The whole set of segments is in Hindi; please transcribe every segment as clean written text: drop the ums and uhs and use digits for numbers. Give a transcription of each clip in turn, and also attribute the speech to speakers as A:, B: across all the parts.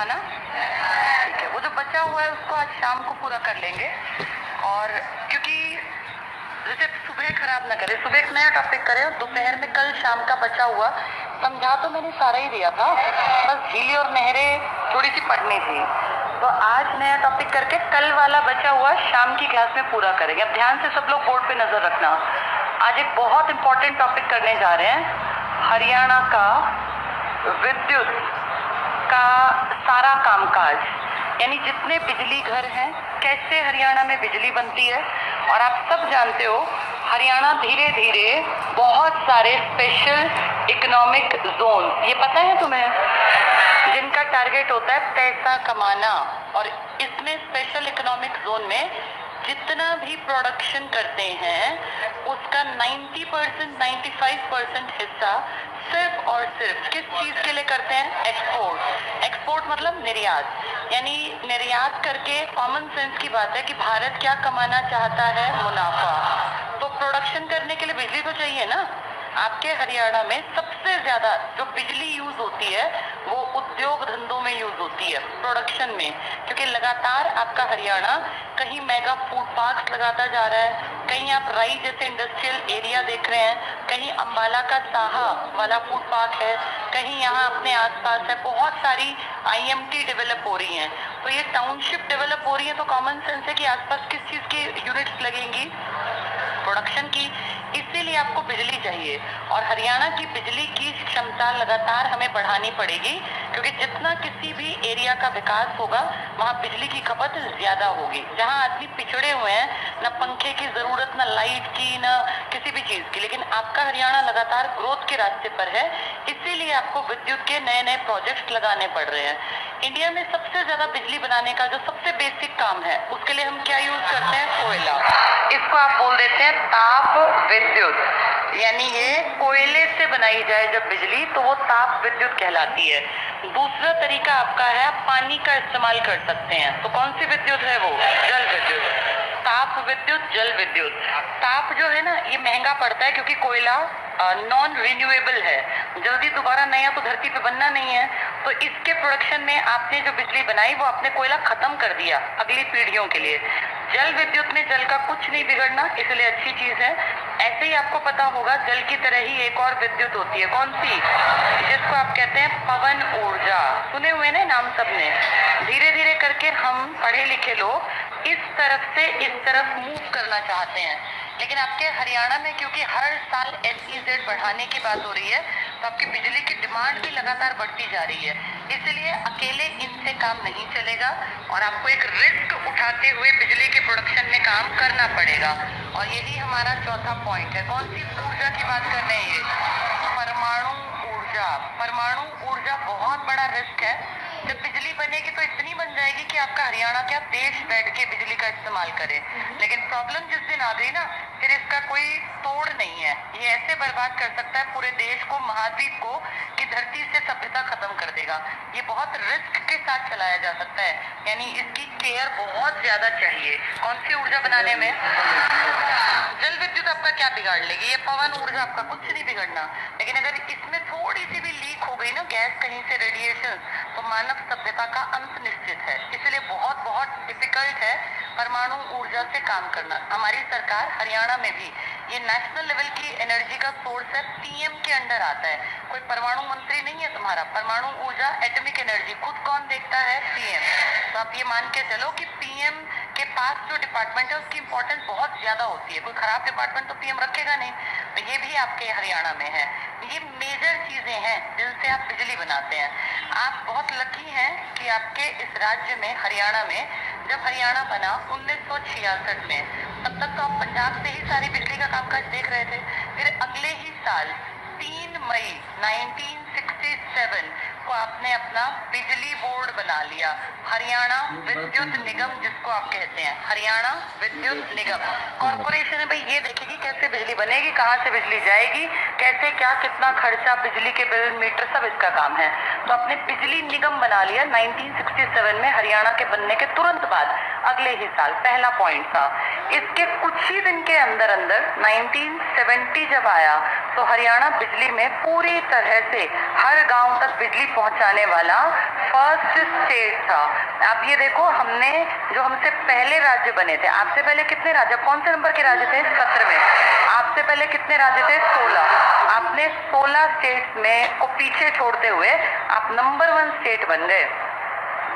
A: था ना? ठीक है, वो जो बचा हुआ है उसको आज शाम को पूरा कर लेंगे। और क्योंकि जैसे सुबह खराब ना करे, सुबह एक नया टॉपिक करें और दोपहर में कल शाम का बचा हुआ समझा तो मैंने सारा ही दिया था, बस झीलें और नहरें थोड़ी सी पढ़नी थी। तो आज नया टॉपिक करके कल वाला बचा हुआ शाम की क्लास में पूरा करेंगे। अब ध्यान से सब लोग बोर्ड पे नजर रखना। आज एक बहुत इंपॉर्टेंट टॉपिक करने जा रहे हैं, हरियाणा का विद्युत का सारा कामकाज, यानी जितने बिजली घर हैं, कैसे हरियाणा में बिजली बनती है। और आप सब जानते हो हरियाणा धीरे धीरे बहुत सारे स्पेशल इकोनॉमिक जोन, ये पता है तुम्हें, जिनका टारगेट होता है पैसा कमाना। और इसमें स्पेशल इकोनॉमिक जोन में जितना भी प्रोडक्शन करते हैं उसका 90% 95% हिस्सा सिर्फ और सिर्फ किस चीज के लिए करते हैं? एक्सपोर्ट। एक्सपोर्ट मतलब निर्यात, यानी निर्यात करके कॉमन सेंस की बात है कि भारत क्या कमाना चाहता है? मुनाफा। तो प्रोडक्शन करने के लिए बिजली तो चाहिए ना। आपके हरियाणा में सबसे ज्यादा जो बिजली यूज होती है वो उद्योग धंधों में यूज होती है, प्रोडक्शन में। क्योंकि लगातार आपका हरियाणा कहीं मेगा फूड पार्क्स लगाता जा रहा है, कहीं आप राई जैसे इंडस्ट्रियल एरिया देख रहे हैं, कहीं अंबाला का साहा वाला फूड पार्क है, कहीं यहाँ अपने आसपास है, बहुत सारी IMT डेवलप हो रही हैं। तो ये टाउनशिप डेवलप हो रही है, तो कॉमन सेंस है कि आसपास किस चीज की यूनिट्स लगेंगी? प्रोडक्शन की। इसीलिए आपको बिजली चाहिए और हरियाणा की बिजली की क्षमता लगातार हमें बढ़ानी पड़ेगी, क्योंकि जितना किसी भी एरिया का विकास होगा वहाँ बिजली की खपत ज्यादा होगी। जहाँ आदमी पिछड़े हुए हैं, न पंखे की जरूरत, न लाइट की, न किसी भी चीज की, लेकिन आपका हरियाणा लगातार ग्रोथ के रास्ते पर है। इसीलिए आपको विद्युत के नए नए प्रोजेक्ट लगाने पड़ रहे हैं। इंडिया में सबसे ज्यादा बिजली बनाने का जो सबसे बेसिक काम है उसके लिए हम क्या यूज करते हैं? कोयला। इसको आप बोल देते हैं ताप विद्युत, यानी ये कोयले से बनाई जाए जब बिजली तो वो ताप विद्युत कहलाती है। दूसरा तरीका आपका है, आप पानी का इस्तेमाल कर सकते हैं। तो कौन सी विद्युत है वो? जल विद्युत। ताप विद्युत, जल विद्युत। ताप जो है ना ये महंगा पड़ता है क्योंकि कोयला नॉन रिन्यूएबल है, जल्दी दोबारा नया तो धरती पे बनना नहीं है। तो इसके प्रोडक्शन में आपने जो बिजली बनाई वो आपने कोयला खत्म कर दिया अगली पीढ़ियों के लिए। जल विद्युत में जल का कुछ नहीं बिगड़ना, इसलिए अच्छी चीज है। ऐसे ही आपको पता होगा जल की तरह ही एक और विद्युत होती है, कौन सी? जिसको आप कहते हैं पवन ऊर्जा। सुने हुए ना नाम सबने। धीरे धीरे करके हम पढ़े लिखे लोग इस तरफ से इस तरफ मूव करना चाहते हैं, लेकिन आपके हरियाणा में क्योंकि हर साल SEZ बढ़ाने की बात हो रही है तो आपकी बिजली की डिमांड भी लगातार बढ़ती जा रही है। इसलिए अकेले इनसे काम नहीं चलेगा और आपको एक रिस्क उठाते हुए बिजली के प्रोडक्शन में काम करना पड़ेगा। और यही हमारा चौथा पॉइंट है। कौन सी ऊर्जा की बात कर रहे हैं? ये परमाणु ऊर्जा। परमाणु ऊर्जा बहुत बड़ा रिस्क है। जब बिजली बनेगी तो इतनी बन जाएगी कि आपका हरियाणा क्या देश बैठ के बिजली का इस्तेमाल करे, लेकिन प्रॉब्लम जिस दिन आ गई ना फिर इसका कोई तोड़ नहीं है। ये ऐसे बर्बाद कर सकता है पूरे देश को, महाद्वीप को, कि धरती से सभ्यता खत्म कर देगा। ये बहुत रिस्क के साथ चलाया जा सकता है, यानी इसकी केयर बहुत ज्यादा चाहिए। कौन सी ऊर्जा बनाने में? जल विद्युत आपका क्या बिगाड़ लेगी? ये पवन ऊर्जा आपका कुछ नहीं बिगड़ना, लेकिन अगर इसमें थोड़ी सी भी लीक हो गई ना गैस कहीं से, रेडिएशन, तो मानव सभ्यता का अंत निश्चित है। इसलिए बहुत बहुत डिफिकल्ट है परमाणु ऊर्जा से काम करना। हमारी सरकार हरियाणा में भी, ये नेशनल लेवल की एनर्जी का सोर्स है, PM के अंडर आता है। कोई परमाणु मंत्री नहीं है तुम्हारा। परमाणु ऊर्जा, एटॉमिक एनर्जी खुद कौन देखता है? PM। तो आप ये मान के चलो कि PM के पास जो डिपार्टमेंट है उसकी इंपॉर्टेंस बहुत ज्यादा होती है। कोई खराब डिपार्टमेंट तो PM रखेगा नहीं। तो ये भी आपके हरियाणा में है। ये मेजर चीजें हैं जिनसे आप बिजली बनाते हैं। आप बहुत लकी हैं कि आपके इस राज्य में, हरियाणा में, जब हरियाणा बना 1966 में, तब तक तो आप पंजाब से ही सारी बिजली का कामकाज देख रहे थे। फिर अगले ही साल 3 मई 1967 को आपने अपना बिजली बोर्ड बना लिया, हरियाणा विद्युत निगम जिसको आप कहते हैं, हरियाणा विद्युत निगम कॉर्पोरेशन है। भाई ये देखेगी कैसे बिजली बनेगी, कहाँ से बिजली जाएगी, कैसे क्या कितना खर्चा, बिजली के बिल, मीटर, सब इसका काम है। तो आपने बिजली निगम बना लिया 1967 में, हरियाणा के बनने के तुरंत बाद अगले ही साल। पहला पॉइंट था। इसके कुछ ही दिन के अंदर अंदर 1970 जब आया तो हरियाणा बिजली में पूरी तरह से हर गांव तक बिजली पहुंचाने वाला फर्स्ट स्टेट था। आप ये देखो, हमने जो हमसे पहले राज्य बने थे, आपसे पहले कितने राज्य, कौन से नंबर के राज्य थे? 17वें। आपसे पहले कितने राज्य थे? 16। आपने 16 स्टेट्स में को पीछे छोड़ते हुए आप नंबर 1 स्टेट बन गए।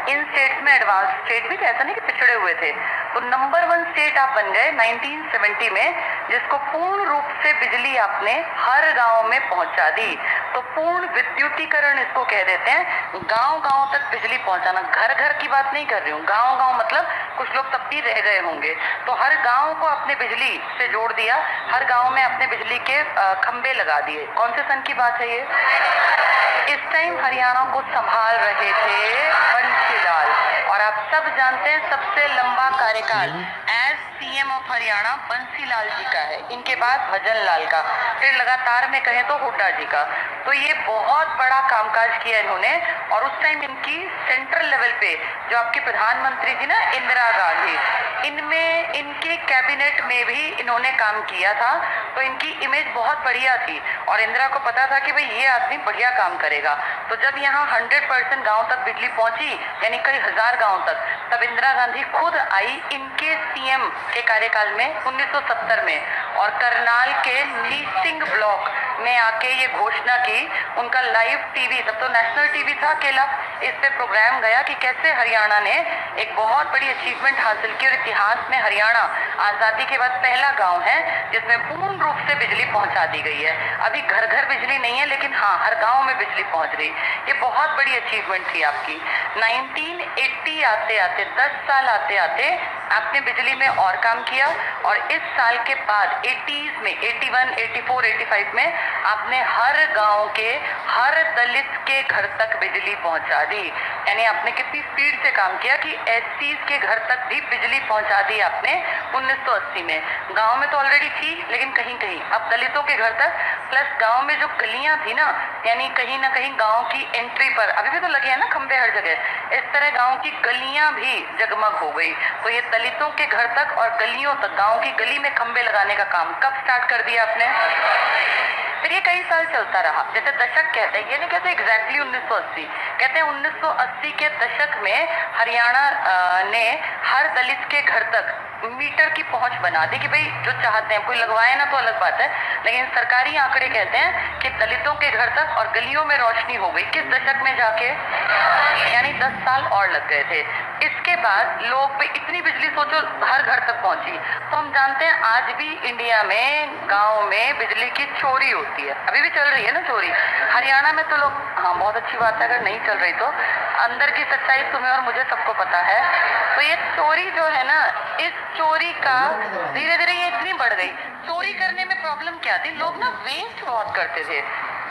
A: इन स्टेट्स में एडवांस स्टेट भी थे, ऐसा नहीं कि पिछड़े हुए थे। तो नंबर 1 स्टेट आप बन गए 1970 में, जिसको पूर्ण रूप से बिजली आपने हर गांव में पहुंचा दी। तो पूर्ण विद्युतीकरण इसको कह देते हैं। गांव गांव तक बिजली पहुंचाना, घर घर की बात नहीं कर रही हूँ, गांव गांव मतलब कुछ लोग तब भी रह गए होंगे। तो हर गांव को अपने बिजली से जोड़ दिया, हर गांव में अपने बिजली के खंबे लगा दिए। कौन से सन की बात है ये? इस टाइम हरियाणा को संभाल रहे थे बंसीलाल, और आप सब जानते हैं सबसे लंबा कार्यकाल as CM of Haryana Bansi Lal ji का है। इनके बाद भजन लाल का, फिर लगातार में कहें तो हुड्डा जी का। तो ये बहुत बड़ा कामकाज किया इन्होंने। और उस टाइम इनकी सेंट्रल लेवल पे जो आपकी प्रधानमंत्री थी ना, इंदिरा गांधी, इनमें इनके कैबिनेट में भी इन्होंने काम किया था। तो इनकी इमेज बहुत बढ़िया थी और इंदिरा को पता था कि भाई ये आदमी बढ़िया काम करेगा। तो जब यहाँ 100% गांव तक बिजली पहुंची, यानी कई हजार गांव तक, तब इंदिरा गांधी खुद आई इनके सीएम के कार्यकाल में 1970 में, और करनाल के नीसिंग ब्लॉक में आके ये घोषणा की। उनका लाइव टीवी, तब तो नेशनल टीवी था अकेला, इस पे प्रोग्राम गया कि कैसे हरियाणा ने एक बहुत बड़ी अचीवमेंट हासिल की। और इतिहास में हरियाणा आजादी के बाद पहला गांव है जिसमें पूर्ण रूप से बिजली पहुंचा दी गई है। अभी घर घर बिजली नहीं है, लेकिन हाँ, हर गांव में बिजली पहुंच रही। ये बहुत बड़ी अचीवमेंट थी आपकी। 1980 आते आते, 10 साल आते आते आपने बिजली में और काम किया। और इस साल के बाद 80s में, 81, 84, 85 में आपने हर गांव के हर दलित के घर तक बिजली पहुंचा दी। यानी आपने कितनी स्पीड से काम किया कि एससीज के घर तक भी बिजली पहुंचा दी आपने 1980 में। गांव में तो ऑलरेडी थी, लेकिन कहीं कहीं अब दलितों के घर तक, प्लस गांव में जो गलियां थी ना, यानी कहीं ना कहीं गांव की एंट्री पर अभी भी तो लगे हैं ना खंबे हर जगह, इस तरह गांव की गलियां भी जगमग हो गई। तो ये दलितों के घर तक और गलियों तक, गांव की गली में खंबे लगाने का काम कब स्टार्ट कर दिया आपने? फिर ये कई साल चलता रहा। जैसे दशक कहते हैं, ये नहीं कहते एग्जैक्टली 1980, कहते हैं 1980 के दशक में हरियाणा ने हर दलित के घर तक मीटर की पहुंच बना दी कि भाई जो चाहते हैं, कोई लगवाए ना तो अलग बात है, लेकिन सरकारी आंकड़े कहते हैं कि दलितों के घर तक और गलियों में रोशनी हो गई। किस दशक में जाके? यानी 10 साल और लग गए थे। इसके बाद लोग पे इतनी बिजली, सोचो, हर घर तक पहुंची। तो हम जानते हैं आज भी इंडिया में गांव में बिजली की चोरी होती है, अभी भी चल रही है ना चोरी। हरियाणा में तो लोग, हाँ बहुत अच्छी बात है, अगर नहीं चल रही तो अंदर की सच्चाई तुम्हें और मुझे सबको पता है। तो ये चोरी जो है ना, इस चोरी का धीरे धीरे ये इतनी बढ़ गई। चोरी करने में प्रॉब्लम क्या थी? लोग ना वेस्ट बहुत करते थे।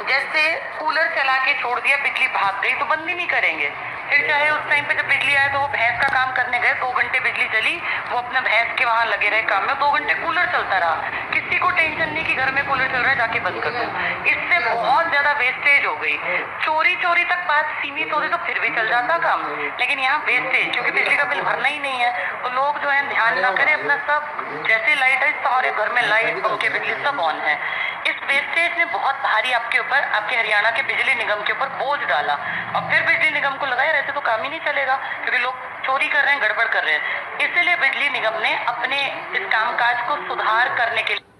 A: जैसे कूलर चला के छोड़ दिया, बिजली भाग गई तो बंद ही नहीं करेंगे। फिर चाहे उस टाइम पे जब बिजली आए तो वो भैंस का काम करने गए, 2 घंटे बिजली चली, वो अपना भैंस के वहां लगे रहे काम में, 2 घंटे कूलर चलता रहा। किसी को टेंशन नहीं कि घर में कूलर चल रहा है, जाके बंद कर दो। इससे बहुत ज्यादा वेस्टेज हो गई। चोरी तक बात सीमित होती तो फिर भी चल जाता काम, लेकिन यहाँ वेस्टेज, क्योंकि बिजली का बिल भरना ही नहीं है, तो लोग जो है ध्यान ना करें अपना, सब जैसे लाइट है सारे घर में लाइट, पंखे, बिजली सब ऑन है। इस वेस्टेज ने बहुत भारी आपके ऊपर, आपके हरियाणा के बिजली निगम के ऊपर बोझ डाला। और फिर बिजली निगम को लगा यार ऐसे तो काम ही नहीं चलेगा, क्योंकि लोग चोरी कर रहे हैं, गड़बड़ कर रहे हैं। इसलिए बिजली निगम ने अपने इस कामकाज को सुधार करने के लिए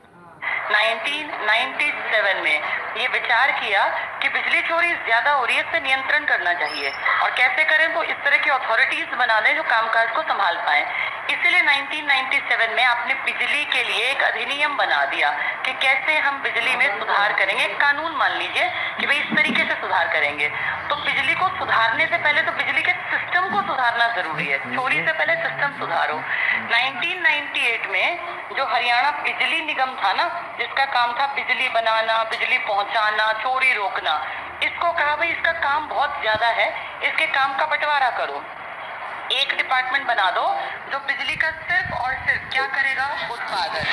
A: 1997 में ये विचार किया कि बिजली चोरी ज्यादा हो रही है, इस पे नियंत्रण करना चाहिए। और कैसे करें? तो इस तरह की अथॉरिटीज बना दें जो कामकाज को संभाल पाए। इसीलिए 1997 में आपने बिजली के लिए एक अधिनियम बना दिया कि कैसे हम बिजली में सुधार करेंगे। कानून मान लीजिए कि भाई इस तरीके से सुधार करेंगे। तो बिजली को सुधारने से पहले तो बिजली के सिस्टम को सुधारना जरूरी है। चोरी से पहले सिस्टम सुधारो। 1998 में जो हरियाणा बिजली निगम था ना, जिसका काम था बिजली बनाना, बिजली पहुंचाना, चोरी रोकना, इसको कहा भाई इसका काम बहुत ज्यादा है, इसके काम का बंटवारा करो। एक डिपार्टमेंट बना दो जो बिजली का सिर्फ और सिर्फ क्या करेगा? उत्पादन।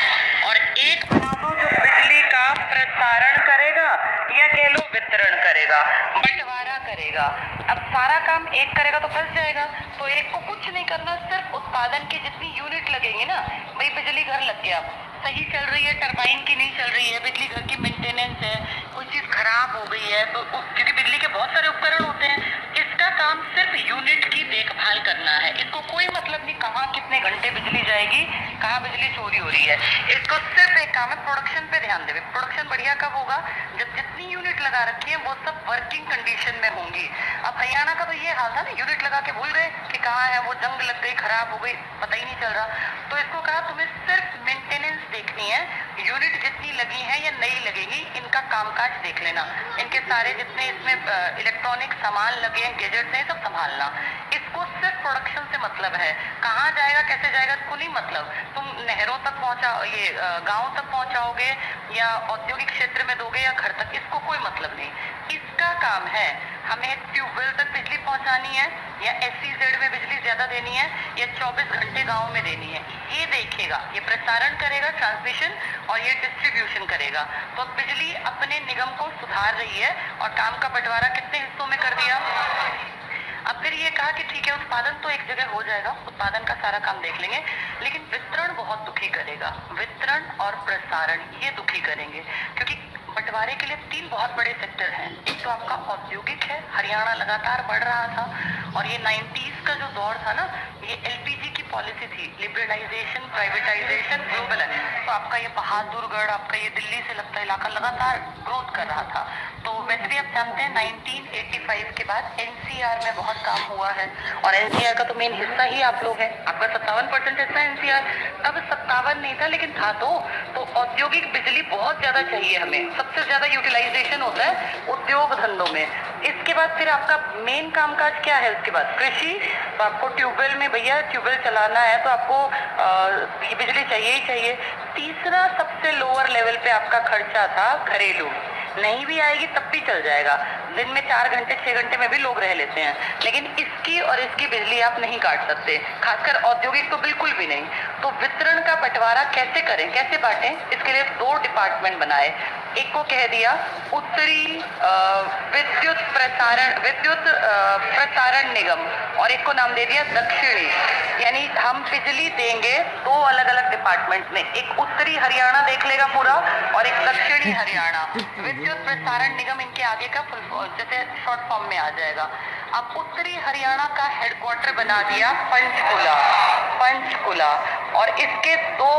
A: और एक बना दो जो बिजली का प्रसारण करेगा, या कह लो वितरण करेगा, बंटवारा करेगा। अब सारा काम एक करेगा तो फंस जाएगा। तो एक को कुछ नहीं करना, सिर्फ उत्पादन की जितनी यूनिट लगेंगी ना, भाई बिजली घर लग गया, सही चल रही है, टरबाइन की नहीं चल रही है, बिजली घर की मेंटेनेंस है, कोई चीज खराब हो गई है, तो क्योंकि बिजली के बहुत सारे उपकरण होते हैं, इसका काम सिर्फ यूनिट की देखभाल करना है। इसको कोई मतलब नहीं कहाँ कितने घंटे बिजली जाएगी, कहाँ बिजली चोरी हो रही है। इसको सिर्फ एक काम है, प्रोडक्शन पे ध्यान देवे। प्रोडक्शन बढ़िया कब होगा, जब जितनी यूनिट लगा रखी है वो सब वर्किंग कंडीशन में होंगी। अब हरियाणा का तो ये हाल था ना, यूनिट लगा के भूल गए कि कहाँ है, वो जंग लग गई, खराब हो गई, पता ही नहीं चल रहा। तो इसको कहा तुम्हें सिर्फ मेंटेनेंस देखनी है, यूनिट जितनी लगी है या नई लगेगी, इनका कामकाज देख लेना, इनके सारे जितने इसमें इलेक्ट्रॉनिक सामान लगे हैं, गैजेट्स हैं, सब संभालना। इसको सिर्फ प्रोडक्शन से मतलब है, कहाँ जाएगा कैसे जाएगा इसको नहीं मतलब। तुम नहरों तक पहुंचा, ये गांव तक पहुंचाओगे या औद्योगिक क्षेत्र में दोगे या घर तक, इसको कोई मतलब नहीं। इसका काम है हमें ट्यूबवेल तक बिजली पहुंचानी है या SEZ में बिजली ज्यादा देनी है या 24 घंटे गांव में देनी है, ये देखेगा, ये प्रसारण करेगा, ट्रांसमिशन, और ये डिस्ट्रीब्यूशन करेगा। तो बिजली अपने निगम को सुधार रही है और काम का बंटवारा कितने हिस्सों में कर दिया। अब फिर ये कहा कि ठीक है उत्पादन तो एक जगह हो जाएगा, उत्पादन का सारा काम देख लेंगे, लेकिन वितरण बहुत दुखी करेगा। वितरण और प्रसारण ये दुखी करेंगे, क्योंकि बंटवारे के लिए 3 बहुत बड़े सेक्टर हैं। एक तो आपका औद्योगिक है, हरियाणा लगातार बढ़ रहा था, और ये 90s का जो दौर था ना, ये LPG की पॉलिसी थी, लिबरलाइजेशन, प्राइवेटाइजेशन, ग्लोबल। तो आपका ये बहादुरगढ़, आपका ये दिल्ली से लगता इलाका लगातार ग्रोथ कर रहा था। तो वैसे भी आप जानते हैं 1985 के बाद NCR में बहुत काम हुआ है, और NCR का तो मेन हिस्सा ही आप लोग हैं, आपका 57% हिस्सा NCR। तब 57 नहीं था, लेकिन था तो औद्योगिक बिजली बहुत ज्यादा चाहिए हमें, सबसे ज्यादा यूटिलाइजेशन होता है उद्योग धंधों में। इसके बाद फिर आपका मेन कामकाज क्या है, उसके बाद कृषि। तो आपको ट्यूबवेल में, भैया ट्यूबवेल चलाना है तो आपको ये बिजली चाहिए ही चाहिए। तीसरा सबसे लोअर लेवल पे आपका खर्चा था घरेलू, नहीं भी आएगी तब भी चल जाएगा, दिन में 4 घंटे 6 घंटे में भी लोग रह लेते हैं, लेकिन इसकी और इसकी बिजली आप नहीं काट सकते, खासकर औद्योगिक तो बिल्कुल भी नहीं। तो वितरण का बंटवारा कैसे करें, कैसे बांटें, इसके लिए 2 डिपार्टमेंट बनाए। एक को कह दिया उत्तरी विद्युत प्रसारण निगम, और एक को नाम दे दिया दक्षिणी। यानी हम बिजली देंगे 2 अलग अलग डिपार्टमेंट में, एक उत्तरी हरियाणा देख लेगा पूरा और एक दक्षिणी हरियाणा। विद्युत प्रसारण निगम इनके आगे का जैसे शॉर्ट फॉर्म में आ जाएगा। अब उत्तरी हरियाणा का हेडक्वार्टर बना दिया पंचकुला, और इसके 2,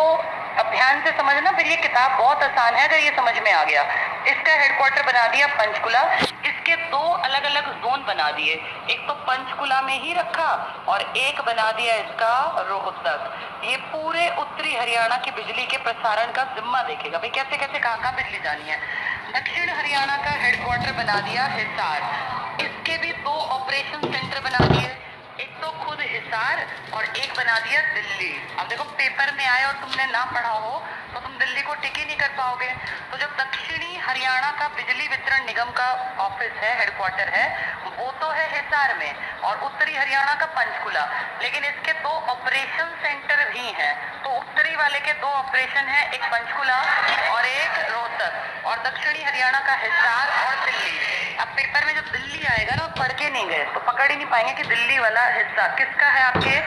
A: अब ध्यान से समझना, फिर ये किताब बहुत आसान है अगर ये समझ में आ गया। इसका हेडक्वार्टर बना दिया पंचकुला, इसके 2 अलग अलग जोन बना दिए, एक तो पंचकुला में ही रखा और एक बना दिया इसका रोहतक। ये पूरे उत्तरी हरियाणा की बिजली के प्रसारण का जिम्मा देखेगा, भाई कैसे कैसे कहाँ बिजली जानी है। दक्षिण हरियाणा का हेडक्वार्टर बना दिया हिसार, इसके भी 2 ऑपरेशन सेंटर बना दिए, एक तो खुद हिसार और एक बना दिया दिल्ली। अब देखो पेपर में आए और तुमने ना पढ़ा हो तो तुम दिल्ली को टिक ही नहीं कर पाओगे। तो जब दक्षिणी हरियाणा का बिजली वितरण निगम का ऑफिस है, हेडक्वार्टर है, वो तो है हिसार में, और उत्तरी हरियाणा का पंचकुला, लेकिन इसके 2 ऑपरेशन सेंटर भी हैं। तो उत्तरी वाले के 2 ऑपरेशन है, एक पंचकुला और एक रोहतक, और दक्षिणी हरियाणा का हिसार और दिल्ली। अब पेपर में जब दिल्ली आएगा ना, पढ़ के नहीं गए तो पकड़ ही नहीं पाएंगे कि दिल्ली वाला हिस्सा किसका है, आपके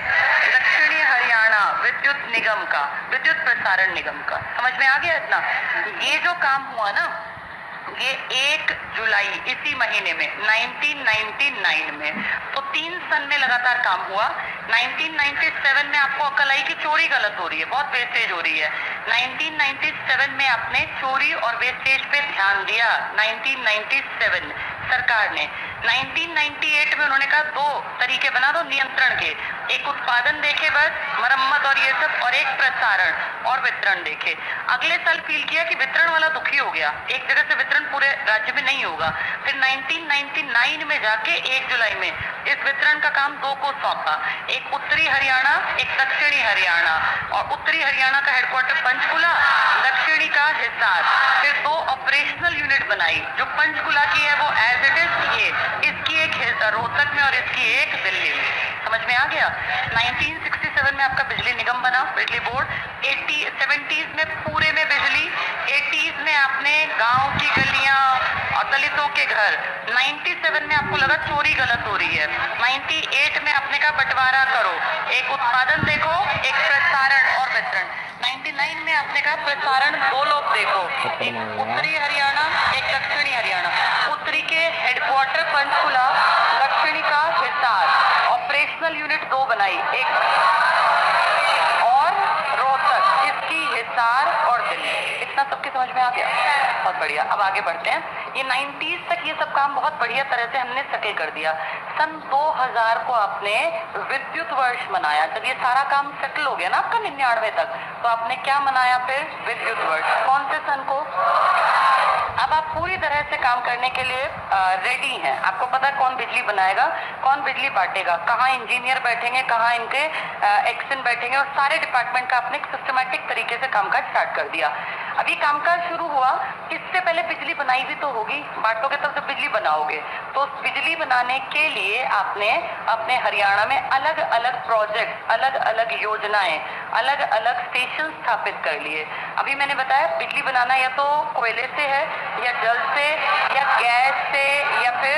A: दक्षिणी हरियाणा विद्युत निगम का, विद्युत प्रसारण निगम का। समझ में आ गया इतना। ये जो काम हुआ ना, ये 1 जुलाई इसी महीने में 1999 में, तो 3 सन में लगातार काम हुआ। 1997 में आपको अकल आई कि चोरी गलत हो रही है, बहुत वेस्टेज हो रही है। 1997 में आपने चोरी और वेस्टेज पे ध्यान दिया, 1997 सरकार ने। 1998 में उन्होंने कहा 2 तरीके बना दो नियंत्रण के, एक उत्पादन देखे बस, मरम्मत और ये सब, और एक प्रसारण और वितरण देखे। अगले साल फील किया कि वितरण वाला दुखी हो गया, एक जगह से वितरण पूरे राज्य में नहीं होगा। फिर 1999 में जाके 1 जुलाई में इस वितरण का काम 2 को सौंपा, एक उत्तरी हरियाणा, एक दक्षिणी हरियाणा, और उत्तरी हरियाणा का हेडक्वार्टर पंचकुला, दक्षिणी का हिसार। फिर 2 ऑपरेशनल यूनिट बनाई, जो पंचकुला की है वो एज इट इज, ये इसकी एक रोहतक में और इसकी एक दिल्ली में। समझ में आ गया। 1967 में आपका बिजली निगम बना, बिजली बोर्ड। 70s में पूरे में बिजली, 80s में आपने गांव की गलियां और दलितों के घर। 97 में आपको लगा चोरी गलत हो रही है। 98 में आपने कहा बंटवारा करो, एक उत्पादन देखो, एक प्रसारण और वितरण। 89 में आपने कहा प्रसारण 2 लोग देखो, एक उत्तरी हरियाणा, एक दक्षिणी हरियाणा। उत्तरी के हेडक्वार्टर पंचकुला, दक्षिणी का हिसार। ऑपरेशनल यूनिट 2 बनाई, एक और रोहतक, इसकी हिसार और दिल्ली। इतना सबके समझ में आ गया? बहुत बढ़िया। अब आगे बढ़ते हैं। ये 90s तक ये सब काम बहुत बढ़िया तरह से हमने सेटल कर दिया। सन 2000 को आपने विद्युत वर्ष मनाया। जब ये सारा काम सेटल हो गया ना आपका 99 तक, तो आपने क्या मनाया फिर? विद्युत वर्ष। कौन से सन को? अब आप पूरी तरह से काम करने के लिए रेडी हैं। आपको पता है कौन बिजली बनाएगा, कौन बिजली बांटेगा, कहाँ इंजीनियर बैठेंगे, कहाँ इनके एक्शन बैठेंगे, और सारे डिपार्टमेंट का आपने सिस्टमैटिक तरीके से कामकाज स्टार्ट कर दिया। अभी कामकाज शुरू हुआ, इससे पहले बिजली बनाई भी तो होगी, बांटोगे तब जब बिजली बनाओगे। तो बिजली बनाने के लिए आपने अपने हरियाणा में अलग अलग प्रोजेक्ट, अलग अलग योजनाएं, अलग अलग स्टेशन स्थापित कर लिए। अभी मैंने बताया बिजली बनाना या तो कोयले से है, या जल से, या गैस से, या फिर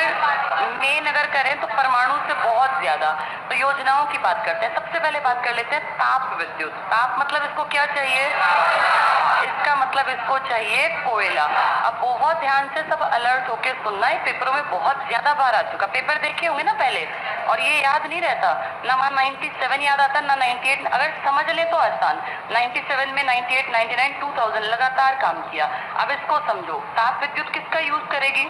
A: मेन अगर करें तो परमाणु से बहुत ज्यादा। तो योजनाओं की बात करते हैं। सबसे पहले बात कर लेते हैं ताप विद्युत। ताप मतलब इसको क्या चाहिए? इसका मतलब इसको चाहिए कोयला। अब बहुत ध्यान से सब अलर्ट होके सुनना है, पेपरों में बहुत ज्यादा बार आ चुका। पेपर देखे होंगे ना पहले, और ये याद नहीं रहता ना। वहाँ 97 याद आता ना 98। अगर समझ ले तो आसान। 97 में 98, 99, 2000 लगातार काम किया। अब इसको समझो, ताप विद्युत किसका यूज करेगी?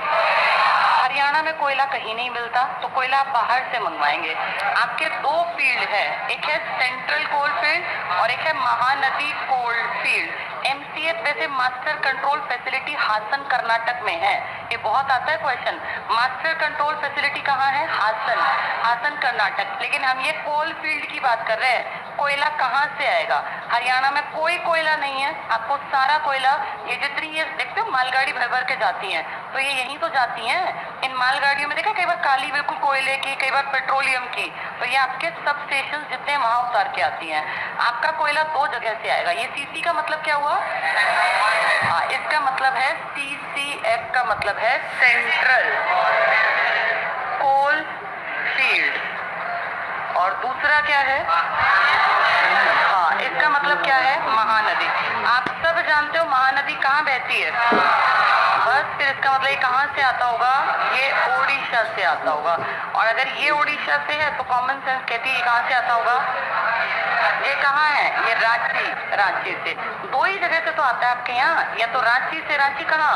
A: हरियाणा में कोयला कहीं नहीं मिलता, तो कोयला आप बाहर से मंगवाएंगे। आपके 2 फील्ड है, एक है सेंट्रल कोल फील्ड और एक है महानदी कोल फील्ड। MCF वैसे master control facility Hassan Karnataka में है। ये बहुत आता है क्वेश्चन। मास्टर कंट्रोल फैसिलिटी कहाँ है? हासन, हासन कर्नाटक। लेकिन हम ये कोल फील्ड की बात कर रहे हैं। कोयला कहाँ से आएगा? हरियाणा में कोई कोयला नहीं है। आपको सारा कोयला, ये जितनी ये देखते हो मालगाड़ी भर भर के जाती हैं, तो ये यहीं तो जाती हैं। इन मालगाड़ियों में देखा कई बार काली बिल्कुल कोयले की, कई बार पेट्रोलियम की, तो ये आपके सब स्टेशन जितने वहां उतार के आती हैं। आपका कोयला 2 जगह से आएगा। ये CC का मतलब क्या हुआ? हाँ, इसका मतलब है CCF का मतलब है सेंट्रल कोल फील्ड। और दूसरा क्या है? हाँ, इसका मतलब क्या है? महानदी। आप सब जानते हो महानदी कहाँ बहती है? बस फिर इसका मतलब ये कहाँ से आता होगा? ये ओडिशा से आता होगा। और अगर ये ओडिशा से है तो कॉमन सेंस कहती है कहाँ से आता होगा? ये कहाँ है? ये रांची, रांची से। 2 ही जगह से तो आता है आपके यहाँ, या तो रांची से। रांची कहाँ?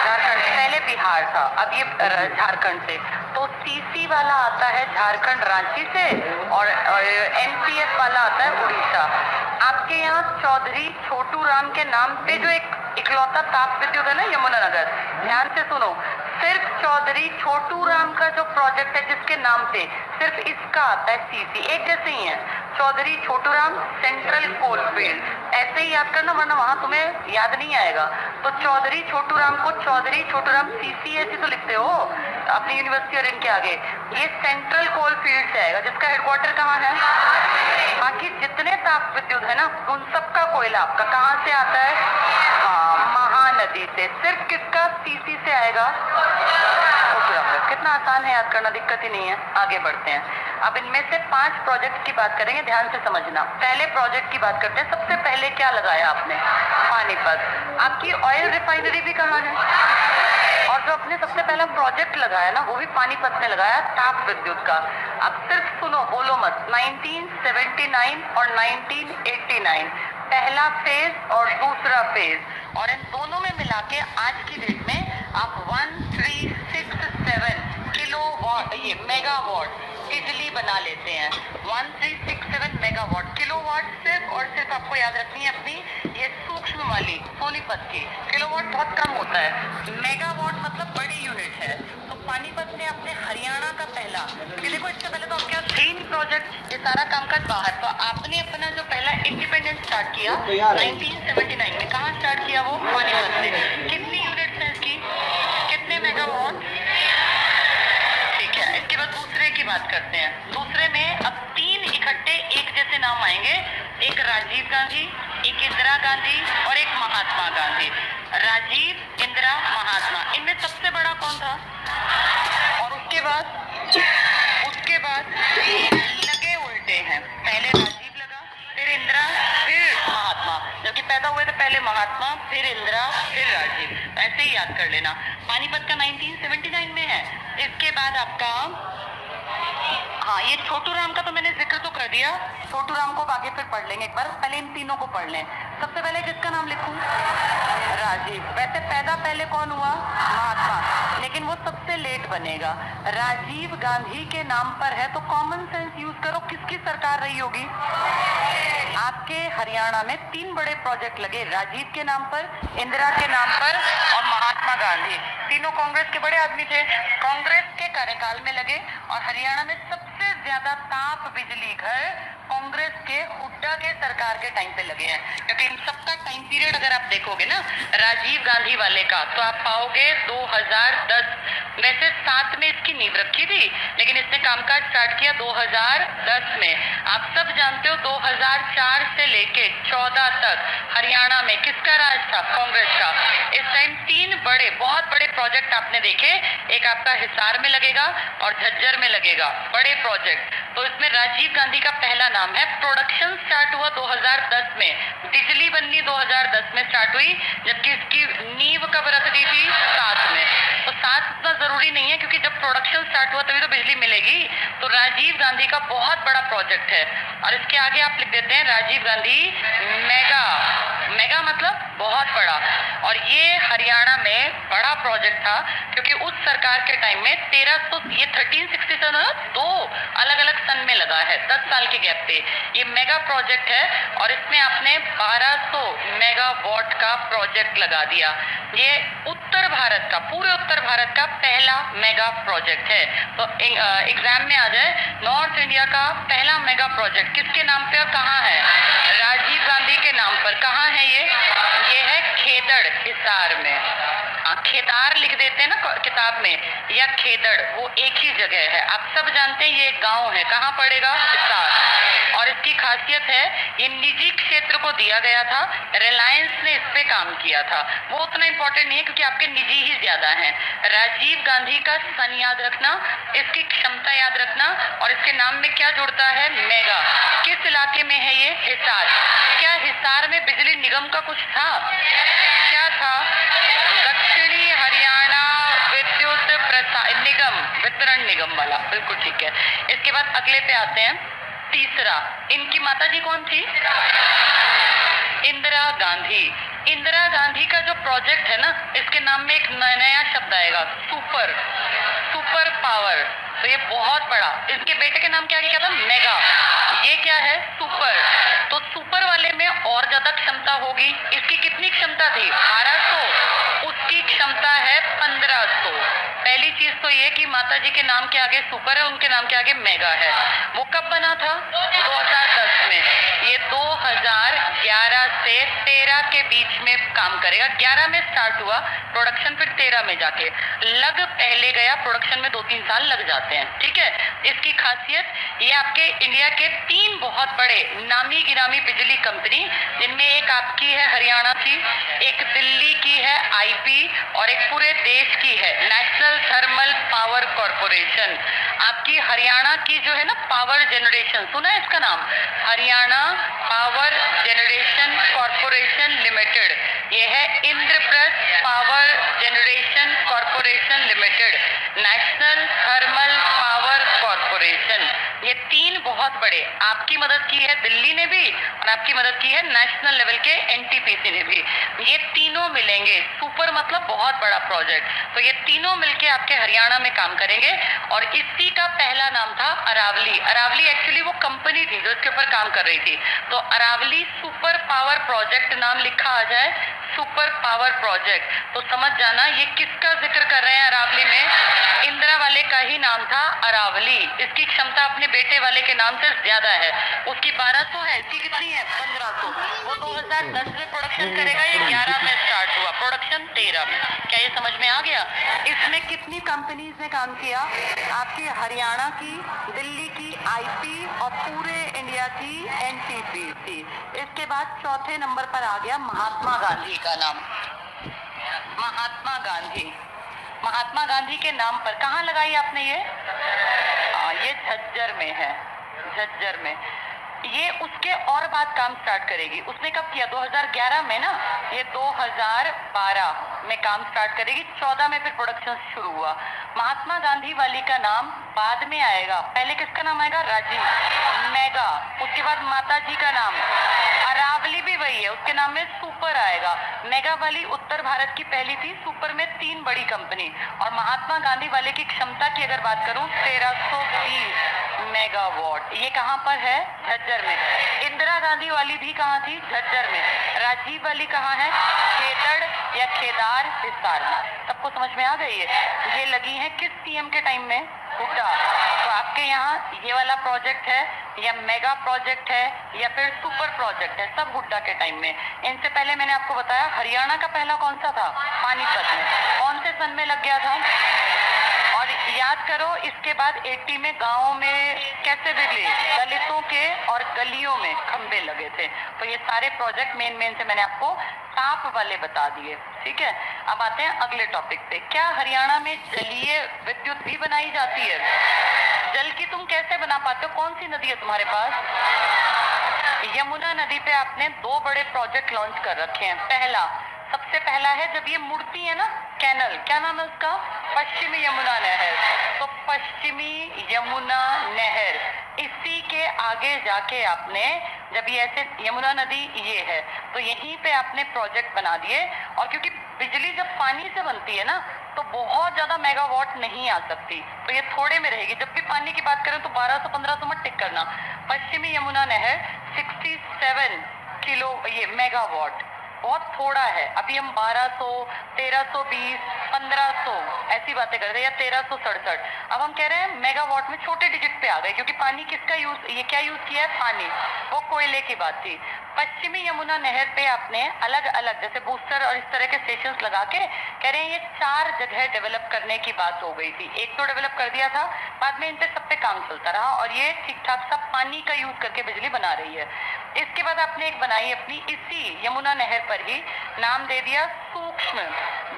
A: झारखंड। पहले बिहार था, अब ये झारखंड से। तो CC वाला आता है झारखंड रांची से, और MCF वाला आता है उड़ीसा। आपके यहाँ चौधरी छोटू राम के नाम पे जो एक इकलौता ताप विद्युत है ना यमुनानगर, ध्यान से सुनो, सिर्फ चौधरी छोटू राम का जो प्रोजेक्ट है जिसके नाम पे, सिर्फ इसका आता है CC। एक जैसे ही है, Chaudhary Chhotu Ram central coal field. ऐसे ही याद करना, वरना वहां तुम्हें याद नहीं आएगा। तो चौधरी छोटू राम को चौधरी छोटू राम CC ऐसे तो लिखते हो अपनी यूनिवर्सिटी और इनके आगे। ये सेंट्रल कोल फील्ड से आएगा, जिसका हेडक्वार्टर कहाँ है? बाकी जितने ताप विद्युत है ना, उन सबका कोयला आपका कहाँ से आता है? हाँ, महानदी से। सिर्फ किसका? CC से आएगा। कितना आसान है याद करना, दिक्कत ही नहीं है। आगे बढ़ते हैं। अब इनमें से 5 प्रोजेक्ट की बात करेंगे, ध्यान से समझना। पहले प्रोजेक्ट की बात करते हैं। सबसे पहले क्या लगाया आपने? पानीपत। आपकी ऑयल रिफाइनरी भी कहाँ है? और जो अपने सबसे पहला प्रोजेक्ट लगाया ना, वो भी पानीपत में लगाया, ताप विद्युत का। अब सिर्फ सुनो, बोलो मत। 1979 और 1989 पहला फेज और दूसरा फेज, और इन दोनों में मिला के आज की डेट में आप 1367 किलोवाट, ये मेगावाट बिजली बना लेते हैं। 1367 मेगावाट। किलोवाट सिर्फ और सिर्फ आपको याद रखनी है अपनी ये सूक्ष्म वाली सोनीपत की। किलोवाट बहुत कम होता है, मेगावाट मतलब बड़ी यूनिट है। तो पानीपत ने अपने हरियाणा का पहला, देखो इससे पहले तो आपके 3 प्रोजेक्ट, ये सारा कामकाज बाहर। तो आपने अपना जो पहला इंडिपेंडेंट स्टार्ट किया 1979 में, कहाँ स्टार्ट किया? वो पानीपत से। कितनी यूनिट है इसकी? कितने मेगावाट? ठीक है। इसके बाद दूसरे की बात करते हैं। दूसरे में अब 3 इकट्ठे एक जैसे नाम आएंगे, एक राजीव गांधी, एक इंदिरा गांधी और एक महात्मा गांधी। राजीव, इंदिरा, महात्मा, इनमें सबसे बड़ा कौन था? और उसके बाद लगे उल्टे हैं। पहले राजीव लगा, फिर इंदिरा, फिर महात्मा। जबकि पहले महात्मा, फिर इंदिरा, फिर राजीव, ऐसे ही याद कर लेना। पानीपत का 1979 में है। इसके बाद आपका, हाँ, ये छोटू राम का तो मैंने जिक्र तो कर दिया, छोटू राम को आगे फिर पढ़ लेंगे एक बार, पहले इन तीनों को पढ़ लें। सबसे पहले किसका नाम लिखूं? राजीव। वैसे पैदा पहले कौन हुआ? महात्मा, लेकिन वो सबसे लेट बनेगा। राजीव गांधी के नाम पर है तो कॉमन सेंस यूज करो, किसकी सरकार रही होगी? आपके हरियाणा में 3 बड़े प्रोजेक्ट लगे, राजीव के नाम पर, इंदिरा के नाम पर और महात्मा गांधी। तीनों कांग्रेस के बड़े आदमी थे, कांग्रेस के कार्यकाल में लगे। और हरियाणा में सबसे ज्यादा ताप बिजली घर कांग्रेस के हुड्डा के सरकार के टाइम पे लगे हैं, क्योंकि इन सबका टाइम पीरियड अगर आप देखोगे ना राजीव गांधी वाले का, तो आप पाओगे 2010। वैसे 7 में इसकी नींव रखी थी, लेकिन इसने कामकाज स्टार्ट किया 2010 में। आप सब जानते हो 2004 से लेके 14 तक हरियाणा में किसका राज था? कांग्रेस का। इस टाइम 3 बड़े, बहुत बड़े प्रोजेक्ट आपने देखे, एक आपका हिसार में लगेगा और झज्जर में लगेगा, बड़े प्रोजेक्ट। तो इसमें राजीव गांधी का पहला नाम है। प्रोडक्शन स्टार्ट हुआ 2010 में, बिजली बननी 2010 में स्टार्ट हुई, जबकि इसकी नींव कब रख दी थी? 7 में। तो 7 इतना जरूरी नहीं है, क्योंकि जब प्रोडक्शन स्टार्ट हुआ तभी तो बिजली मिलेगी। तो राजीव गांधी का बहुत बड़ा प्रोजेक्ट है। और इसके आगे आप लिख देते हैं राजीव गांधी मेगा। मेगा मतलब बहुत बड़ा। और ये हरियाणा में बड़ा प्रोजेक्ट था, क्योंकि उस सरकार के टाइम में 1367 2 अलग अलग सन में लगा है, 10 साल के गैप पे। ये मेगा प्रोजेक्ट है और इसमें आपने 1200 मेगावाट का प्रोजेक्ट लगा दिया। ये उत्तर भारत का, पूरे उत्तर भारत का पहला मेगा प्रोजेक्ट है। तो एग्जाम में आ जाए, नॉर्थ इंडिया का पहला मेगा प्रोजेक्ट किसके नाम पे और कहाँ है? राजीव गांधी के नाम पर। कहाँ है ये है खेदड़, हिसार में। खेदार लिख देते हैं ना किताब में, या खेदड़, वो एक ही जगह है। आप सब जानते हैं ये एक गांव है, कहाँ पड़ेगा? हिसार। और इसकी खासियत है, ये निजी क्षेत्र को दिया गया था, रिलायंस ने इस पे काम किया था। वो उतना इंपॉर्टेंट नहीं है, क्योंकि आपके निजी ही ज्यादा हैं। राजीव गांधी का सन याद रखना, इसकी क्षमता याद रखना, और इसके नाम में क्या जुड़ता है? मेगा। किस इलाके में है ये? हिसार। क्या हिसार में बिजली निगम का कुछ था? क्या था? दक्षिणी हरियाणा विद्युत निगम, वितरण निगम वाला, बिल्कुल ठीक है। इसके बाद अगले पे आते हैं, तीसरा। इनकी माता जी कौन थी? इंदिरा गांधी। इंदिरा गांधी का जो प्रोजेक्ट है ना, इसके नाम में एक नया शब्द आएगा, सुपर। Super power. तो ये बहुत बड़ा। इसके बेटे के नाम क्या था? मेगा। ये क्या है? सुपर। तो सुपर वाले में और ज्यादा क्षमता होगी। इसकी कितनी क्षमता थी? 1200। उसकी क्षमता है 1500। पहली चीज तो ये कि माता जी के नाम के आगे सुपर है, उनके नाम के आगे मेगा है। वो कब बना था? 2010 में। ये 2011 से 13 के बीच में काम करेगा। 11 में स्टार्ट हुआ प्रोडक्शन, फिर 13 में जाके लग पहले गया। प्रोडक्शन में 2-3 साल लग जाते हैं, ठीक है। इसकी खासियत, ये आपके इंडिया के 3 बहुत बड़े नामी गिरामी बिजली कंपनी, जिनमें एक आपकी है हरियाणा की, एक दिल्ली की है आईपी, और एक पूरे देश की है नेशनल थर्मल पावर कॉर्पोरेशन। आपकी हरियाणा की जो है ना पावर जनरेशन, सुना है इसका नाम? Haryana power generation corporation limited. ये है Indraprastha power generation corporation limited, national thermal power corporation. ये 3 बहुत बड़े, आपकी मदद की है दिल्ली ने भी, और आपकी मदद की है नेशनल लेवल के एनटीपीसी ने भी। ये तीनों मिलेंगे, सुपर मतलब बहुत बड़ा प्रोजेक्ट। तो ये तीनों मिलके आपके हरियाणा में काम करेंगे। और इसी का पहला नाम था अरावली। अरावली एक्चुअली वो कंपनी थी जो इसके ऊपर काम कर रही थी। तो अरावली सुपर पावर प्रोजेक्ट नाम लिखा आ जाए, सुपर पावर प्रोजेक्ट, तो समझ जाना ये किसका जिक्र कर रहे हैं। अरावली में इंदिरा वाले का ही नाम था अरावली। इसकी क्षमता अपने बेटे वाले के नाम से ज्यादा है। उसकी 1200 है, इसकी कितनी है? 1500। वो 2010 में प्रोडक्शन करेगा, ये 11 में स्टार्ट हुआ, प्रोडक्शन 13 में। क्या ये समझ में आ गया? इसमें कितनी कंपनीज ने काम किया? आपकी हरियाणा की, दिल्ली की आईपी, और पूरे इंडिया की एनटीपीसी। इसके बाद चौथे नंबर पर आ गया महात्मा गांधी का नाम। महात्मा गांधी। महात्मा गांधी के नाम पर कहाँ लगाई आपने ये? ये झज्जर में है, झज्जर में। ये उसके और बाद काम स्टार्ट करेगी। उसने कब किया? 2011 में ना, ये 2012 में काम स्टार्ट करेगी। 14 में फिर प्रोडक्शन शुरू हुआ। महात्मा गांधी वाली का नाम बाद में आएगा, पहले किसका नाम आएगा? राजीव। मेगा, उसके बाद माता जी का नाम, अरावली भी वही है, उसके नाम में सुपर आएगा। मेगा वाली उत्तर भारत की पहली थी, सुपर में 3 बड़ी कंपनी। और महात्मा गांधी वाले की क्षमता की अगर बात करूं 1320 मेगावाट। ये कहां पर है? झज्जर में। इंदिरा गांधी वाली भी कहां थी? झज्जर में। राजीव वाली कहां है? खेतड़ या खेदार, हिसार में। सबको समझ में आ गई है? ये लगी है किस सीएम के टाइम में? हुड्डा। तो आपके यहाँ ये वाला प्रोजेक्ट है या मेगा प्रोजेक्ट है या फिर सुपर प्रोजेक्ट है, सब हुड्डा के टाइम में। इनसे पहले मैंने आपको बताया हरियाणा का पहला कौन सा था? पानीपत में। कौन से सन में लग गया था? और याद करो, इसके बाद 80 में गाँव में कैसे बिजली, दलितों के और गलियों में खंबे लगे थे। तो ये सारे प्रोजेक्ट मेन से मैंने आपको ताप वाले बता दिए। ठीक है, अब आते हैं अगले टॉपिक पे। क्या हरियाणा में जलीय विद्युत भी बनाई जाती है? जल की तुम कैसे बना पाते हो? कौन सी नदी है तुम्हारे पास? यमुना नदी पे आपने 2 बड़े प्रोजेक्ट लॉन्च कर रखे हैं। सबसे पहला है जब ये मुड़ती है ना कैनल, क्या नाम है उसका? पश्चिमी यमुना नहर। तो पश्चिमी यमुना नहर, इसी के आगे जाके आपने, जब ये ऐसे यमुना नदी ये है तो यहीं पे आपने प्रोजेक्ट बना दिए। और क्योंकि बिजली जब पानी से बनती है ना तो बहुत ज्यादा मेगावाट नहीं आ सकती, तो ये थोड़े में रहेगी। जब भी पानी की बात करें तो 1200-1500 मत टिक करना। पश्चिमी यमुना नहर 67 किलो ये मेगावाट, बहुत थोड़ा है। अभी हम 1200, 1320, 1500 ऐसी बातें कर रहे हैं, या 1367। अब हम कह रहे हैं मेगावाट में छोटे डिजिट पे आ गए, क्योंकि पानी किसका यूज, ये क्या यूज किया है? पानी। वो कोयले की बात थी। पश्चिमी यमुना नहर पे आपने अलग अलग जैसे बूस्टर और इस तरह के स्टेशंस लगा के कह रहे हैं ये 4 जगह डेवलप करने की बात हो गई थी। एक तो डेवलप कर दिया था, बाद में इन पे सब पे काम चलता रहा और ये ठीक ठाक सब पानी का यूज करके बिजली बना रही है। इसके बाद आपने एक बनाई अपनी इसी यमुना नहर पर ही, नाम दे दिया सूक्ष्म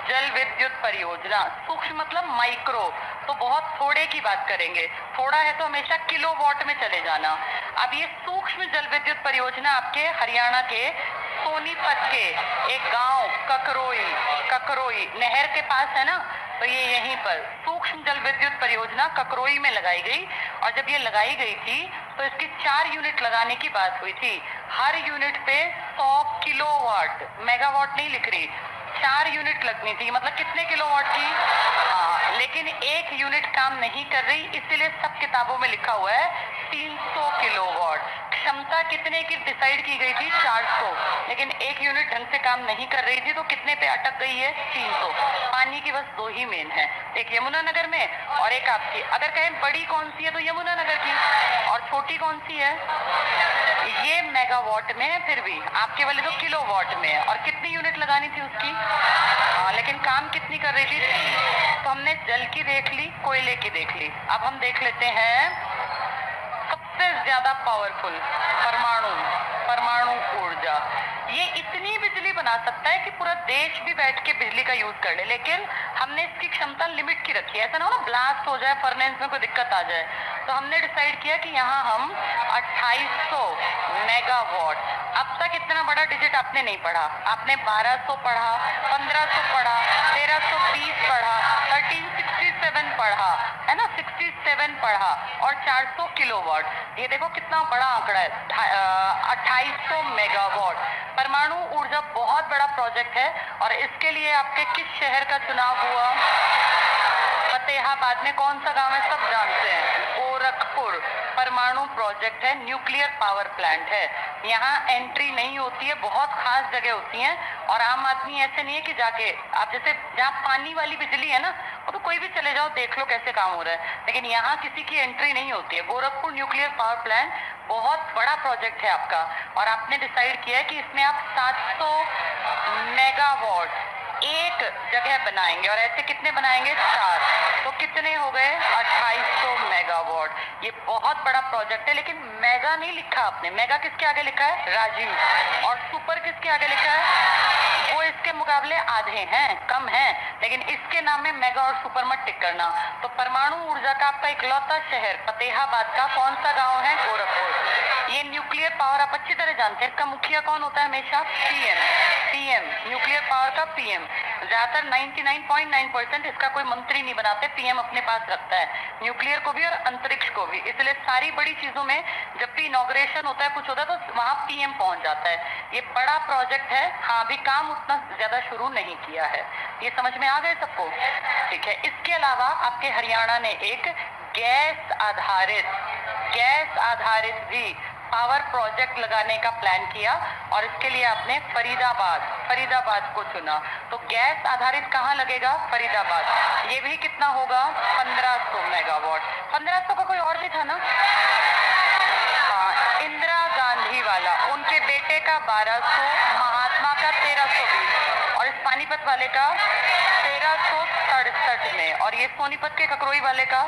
A: जल विद्युत परियोजना। सूक्ष्म मतलब माइक्रो, तो बहुत थोड़े की बात करेंगे। थोड़ा है तो हमेशा किलोवाट में चले जाना। अब ये सूक्ष्म जल विद्युत परियोजना आपके हरियाणा के सोनीपत के एक गांव ककरोई नहर के पास है ना, तो ये यहीं पर सूक्ष्म जल विद्युत परियोजना ककरोई में लगाई गई। और जब ये लगाई गई थी तो इसकी 4 यूनिट लगाने की बात हुई थी। हर यूनिट पे 100 किलोवाट, मेगावाट नहीं लिख रही, 4 यूनिट लगनी थी। मतलब कितने किलोवाट की? हाँ, लेकिन एक यूनिट काम नहीं कर रही, इसलिए सब किताबों में लिखा हुआ है 300 किलोवाट। क्षमता कितने की डिसाइड की गई थी? 400, लेकिन एक यूनिट ढंग से काम नहीं कर रही थी, तो कितने पे अटक गई है? 300। पानी की बस 2 ही मेन है, एक यमुनानगर में और एक आपकी। अगर कहें बड़ी कौन सी है तो यमुनानगर की, और छोटी कौन सी है? ये मेगावाट में है, फिर भी आपके वाले तो किलोवाट में है। और कितनी यूनिट लगानी थी उसकी? लेकिन काम कितनी कर रही थी? तो हमने जल की देख ली, कोयले की देख ली। अब हम देख लेते हैं सबसे ज्यादा पावरफुल परमाणु ऊर्जा। ये इतनी बिजली बना सकता है कि पूरा देश भी बैठ के बिजली का यूज कर ले, लेकिन हमने इसकी क्षमता लिमिट की रखी है। ऐसा ना हो ना ब्लास्ट हो जाए, फर्नेस में कोई दिक्कत आ जाए। तो हमने डिसाइड किया कि यहाँ हम 2800 मेगावाट। अब तक इतना बड़ा डिजिट आपने नहीं पढ़ा, आपने 1200 पढ़ा, 1500 पढ़ा, 1320 पढ़ा, 1367 पढ़ा, है ना, 67 पढ़ा और 400 किलोवाट। ये देखो कितना बड़ा आंकड़ा है, 2800 मेगावाट। परमाणु ऊर्जा बहुत बड़ा प्रोजेक्ट है। और इसके लिए आपके किस शहर का चुनाव हुआ? फतेहाबाद में। कौन सा गांव है? सब जानते हैं, गोरखपुर। परमाणु प्रोजेक्ट है, न्यूक्लियर पावर प्लांट है। यहाँ एंट्री नहीं होती है, बहुत खास जगह होती हैं। और आम आदमी ऐसे नहीं है कि जाके आप, जैसे जहाँ पानी वाली बिजली है ना, वो तो कोई भी चले जाओ देख लो कैसे काम हो रहा है, लेकिन यहाँ किसी की एंट्री नहीं होती है। गोरखपुर न्यूक्लियर पावर प्लांट बहुत बड़ा प्रोजेक्ट है आपका। और आपने डिसाइड किया है कि इसमें आप 700 मेगावाट एक जगह बनाएंगे। और ऐसे कितने बनाएंगे? 4। तो कितने हो गए? 2800 मेगावाट। ये बहुत बड़ा प्रोजेक्ट है, लेकिन मेगा नहीं लिखा आपने। मेगा किसके आगे लिखा है? राजीव। और सुपर किसके आगे लिखा है? वो इसके मुकाबले आधे हैं, कम हैं, लेकिन इसके नाम में मेगा और सुपर मत टिक करना। तो परमाणु ऊर्जा का आपका इकलौता शहर फतेहाबाद का कौन सा गांव है? गोरखपुर। ये न्यूक्लियर पावर आप अच्छी तरह जानते हैं, इसका मुखिया कौन होता है हमेशा? पीएम, न्यूक्लियर पावर का पीएम। ज्यादातर 99.9% इसका कोई मंत्री नहीं बनाते, पीएम अपने पास रखता है, न्यूक्लियर को भी और अंतरिक्ष को भी। इसलिए सारी बड़ी चीजों में जब भी इनॉग्रेशन होता है, कुछ होता है, तो वहां पीएम पहुंच जाता है। ये बड़ा प्रोजेक्ट है, हाँ अभी काम उतना ज्यादा शुरू नहीं किया है। ये समझ में आ गए सबको? ठीक है। इसके अलावा आपके हरियाणा ने एक गैस आधारित भी पावर प्रोजेक्ट लगाने का प्लान किया, और इसके लिए आपने फरीदाबाद को चुना। तो गैस आधारित कहाँ लगेगा? फरीदाबाद। ये भी कितना होगा? 1500 मेगावाट। 1500 का कोई और भी था ना? हाँ, इंदिरा गांधी वाला, उनके बेटे का 1200, महात्मा का 1320, और इस पानीपत वाले का 1367 में, और ये सोनीपत के ककरोई वाले का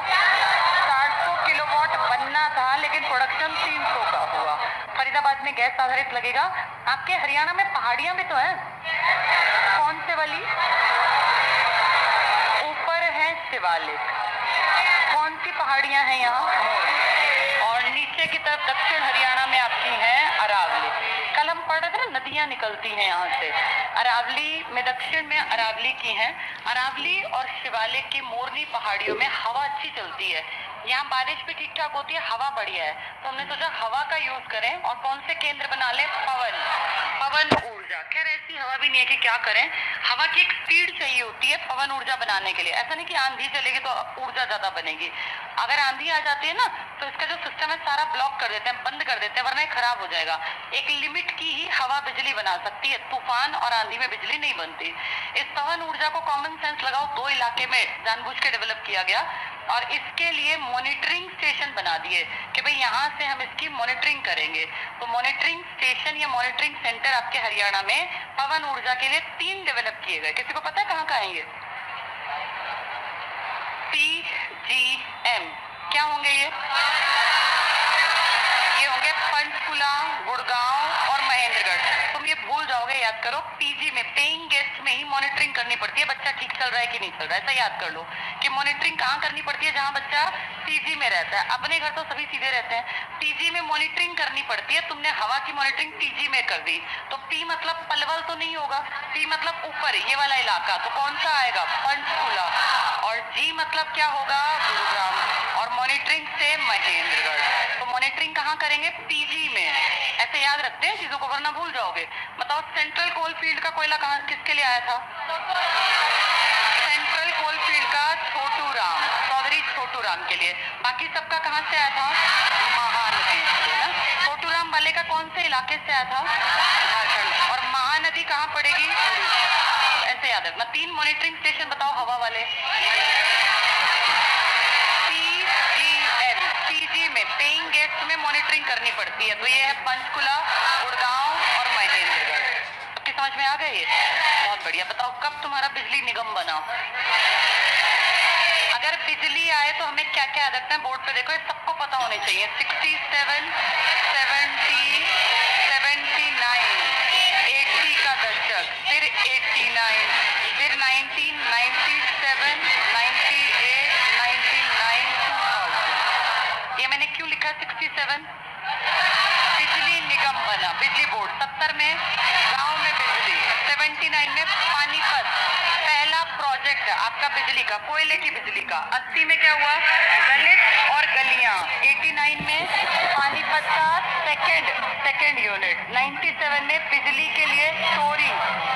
A: 400 किलोवाट बनना था, लेकिन प्रोडक्शन 300 का हुआ। फरीदाबाद में गैस आधारित लगेगा। आपके हरियाणा में पहाड़ियां भी तो हैं, कौन से वाली? ऊपर है शिवालिक। कौन सी पहाड़ियां हैं यहाँ? और नीचे की तरफ दक्षिण हरियाणा में आपकी हैं अरावली। कल हम पढ़ रहे थे ना, नदियां निकलती हैं यहाँ से। अरावली में, दक्षिण में अरावली की हैं। अरावली और शिवालिक की मोरनी पहाड़ियों में हवा अच्छी चलती है, यहाँ बारिश भी ठीक ठाक होती है, हवा बढ़िया है। तो हमने सोचा हवा का यूज करें, और कौन से केंद्र बना लें? पवन ऊर्जा। खैर ऐसी हवा भी नहीं है कि क्या करें, हवा की एक स्पीड चाहिए होती है पवन ऊर्जा बनाने के लिए। ऐसा नहीं कि आंधी चलेगी तो ऊर्जा ज्यादा बनेगी। अगर आंधी आ जाती है ना, तो इसका जो सिस्टम है सारा ब्लॉक कर देते हैं, बंद कर देते हैं, वरना खराब हो जाएगा। एक लिमिट की ही हवा बिजली बना सकती है, तूफान और आंधी में बिजली नहीं बनती। इस पवन ऊर्जा को कॉमन सेंस लगाओ, 2 इलाके में जानबूझ के डेवलप किया गया, और इसके लिए मॉनिटरिंग स्टेशन बना दिए कि भाई यहाँ से हम इसकी मॉनिटरिंग करेंगे। तो मॉनिटरिंग स्टेशन या मॉनिटरिंग सेंटर आपके हरियाणा में पवन ऊर्जा के लिए 3 डेवलप किए गए। किसी को पता है कहाँ कहाँ है ये? PGM क्या होंगे ये? होंगे पंचकुला, गुड़गांव और महेंद्रगढ़। तुम ये भूल जाओगे, याद करो। पीजी में, पेइंग गेस्ट में ही मॉनिटरिंग करनी पड़ती है, बच्चा ठीक चल रहा है कि नहीं चल रहा है। ऐसा याद कर लो कि मॉनिटरिंग कहाँ करनी पड़ती है? जहाँ बच्चा पीजी में रहता है। अपने घर तो सभी सीधे रहते हैं, पीजी में मॉनिटरिंग करनी पड़ती है। तुमने हवा की मॉनिटरिंग पीजी में कर दी, तो पी मतलब पलवल तो नहीं होगा, पी मतलब ऊपर ये वाला इलाका, तो कौन सा आएगा? पंचकुला। और जी मतलब क्या होगा? गुरुग्राम। और मॉनिटरिंग से महेंद्रगढ़। तो मॉनिटरिंग कहाँ करेंगे? पीजी में। ऐसे याद रखते हैं चीजों को, वरना भूल जाओगे। बताओ सेंट्रल कोल फील्ड का कोयला कहाँ, किसके लिए आया था? सेंट्रल कोल फील्ड का छोटू राम, चौधरी छोटू राम के लिए। बाकी सबका कहाँ से आया था? महानदी से ना। छोटू राम वाले का कौन से इलाके से आया था? झारखंड। और महानदी कहाँ पड़ेगी? ऐसे याद रखना। 3 मॉनिटरिंग स्टेशन बताओ हवा वाले। पीजी में, पेइंग गेस्ट में मॉनिटरिंग करनी पड़ती है। तो ये है पंचकुला, गुड़गांव और महेंद्रगढ़। आपकी समझ में आ गई है? बहुत बढ़िया। बताओ कब तुम्हारा बिजली निगम बना? अगर बिजली आए तो हमें क्या क्या याद रखना है? बोर्ड पे देखो, ये सबको पता होने चाहिए। 67, 70, 79, 80 का दशक, फिर 89, फिर 1997, 98, 99, 2000। ये मैंने क्यों लिखा 67? बिजली निगम बना, बिजली बोर्ड। 70 में गांव में बिजली, 79 में पानीपत पहला प्रोजेक्ट आपका बिजली का, कोयले की बिजली का। 80 में क्या हुआ? गलित और गलियां। 89 में पानीपत का सेकंड यूनिट। 97 में बिजली के लिए चोरी,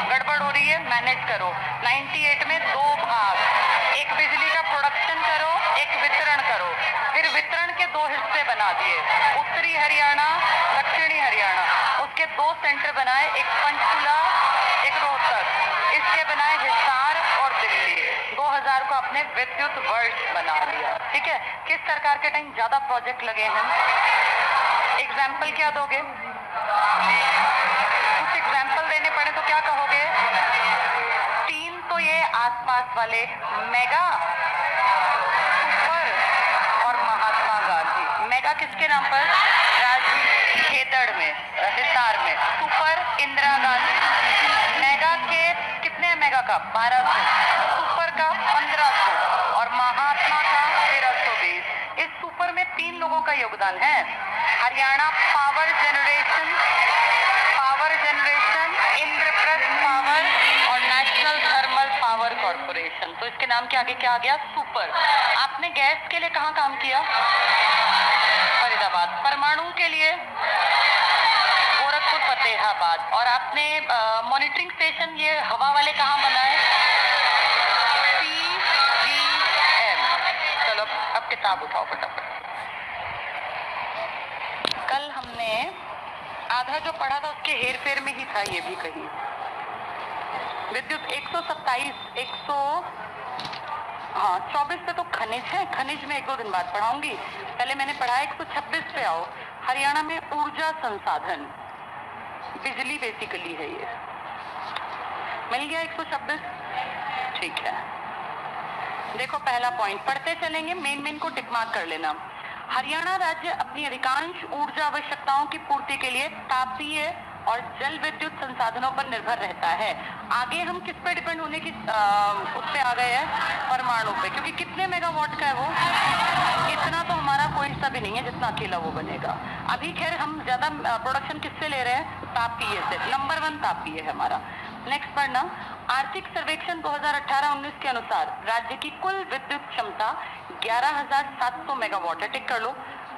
A: गड़बड़ हो रही है, मैनेज करो। 98 में 2 भाग, एक बिजली का प्रोडक्शन करो, एक वितरण करो। फिर वितरण के 2 हिस्से बना दिए, उत्तरी हरियाणा, दक्षिणी हरियाणा। उसके 2 सेंटर बनाए, एक पंचकुला, एक रोहतक। इसके बनाए हिसार और दिल्ली। 2000 को अपने विद्युत वर्ष बना लिया। ठीक है। किस सरकार के टाइम ज्यादा प्रोजेक्ट लगे हैं? एग्जाम्पल क्या दोगे? कुछ एग्जाम्पल देने पड़े तो क्या कहोगे? 3 तो ये आसपास वाले, मेगा, सुपर और महात्मा गांधी। मेगा किसके नाम पर? राजीव, खेदड़ में, हिसार में। सुपर इंदिरा गांधी। मेगा के कितने? मेगा का 1200, सुपर का 1500 और महात्मा का 1320। इस सुपर में 3 लोगों का योगदान है। Haryana power generation, Indraprastha power और नेशनल थर्मल पावर कॉर्पोरेशन। तो इसके नाम के आगे क्या आ गया? सुपर। आपने गैस के लिए कहाँ काम किया? फरीदाबाद। परमाणु के लिए गोरखपुर, फतेहाबाद। और आपने मॉनिटरिंग स्टेशन ये हवा वाले कहाँ बनाए? CGM। चलो अब किताब उठाओ फटाफट। कल हमने आधा जो पढ़ा था उसके हेर फेर में ही था ये भी कहीं। विद्युत 24 पे तो खनिज है, खनिज में 1-2 दिन बाद पढ़ाऊंगी। पहले मैंने पढ़ा 126 पे आओ। हरियाणा में ऊर्जा संसाधन, बिजली बेसिकली है ये। मिल गया 126? ठीक है। देखो पहला पॉइंट पढ़ते चलेंगे, मेन को टिक मार्क कर लेना। हरियाणा राज्य अपनी अधिकांश ऊर्जा आवश्यकताओं की पूर्ति के लिए तापीय और जल विद्युत संसाधनों पर निर्भर रहता है। आगे हम किस पे डिपेंड होने की उस पे आ गए हैं? परमाणु पे। क्योंकि कितने मेगावाट का है वो? इतना तो हमारा कोई हिस्सा भी नहीं है जितना अकेला वो बनेगा। अभी खैर हम ज्यादा प्रोडक्शन किससे ले रहे हैं? तापीय से। नंबर 1 तापीय है हमारा। नेक्स्ट पढ़ना। आर्थिक सर्वेक्षण 2018-19 के अनुसार राज्य की कुल विद्युत क्षमता 11,700 मेगावाट है। टिक कर लो।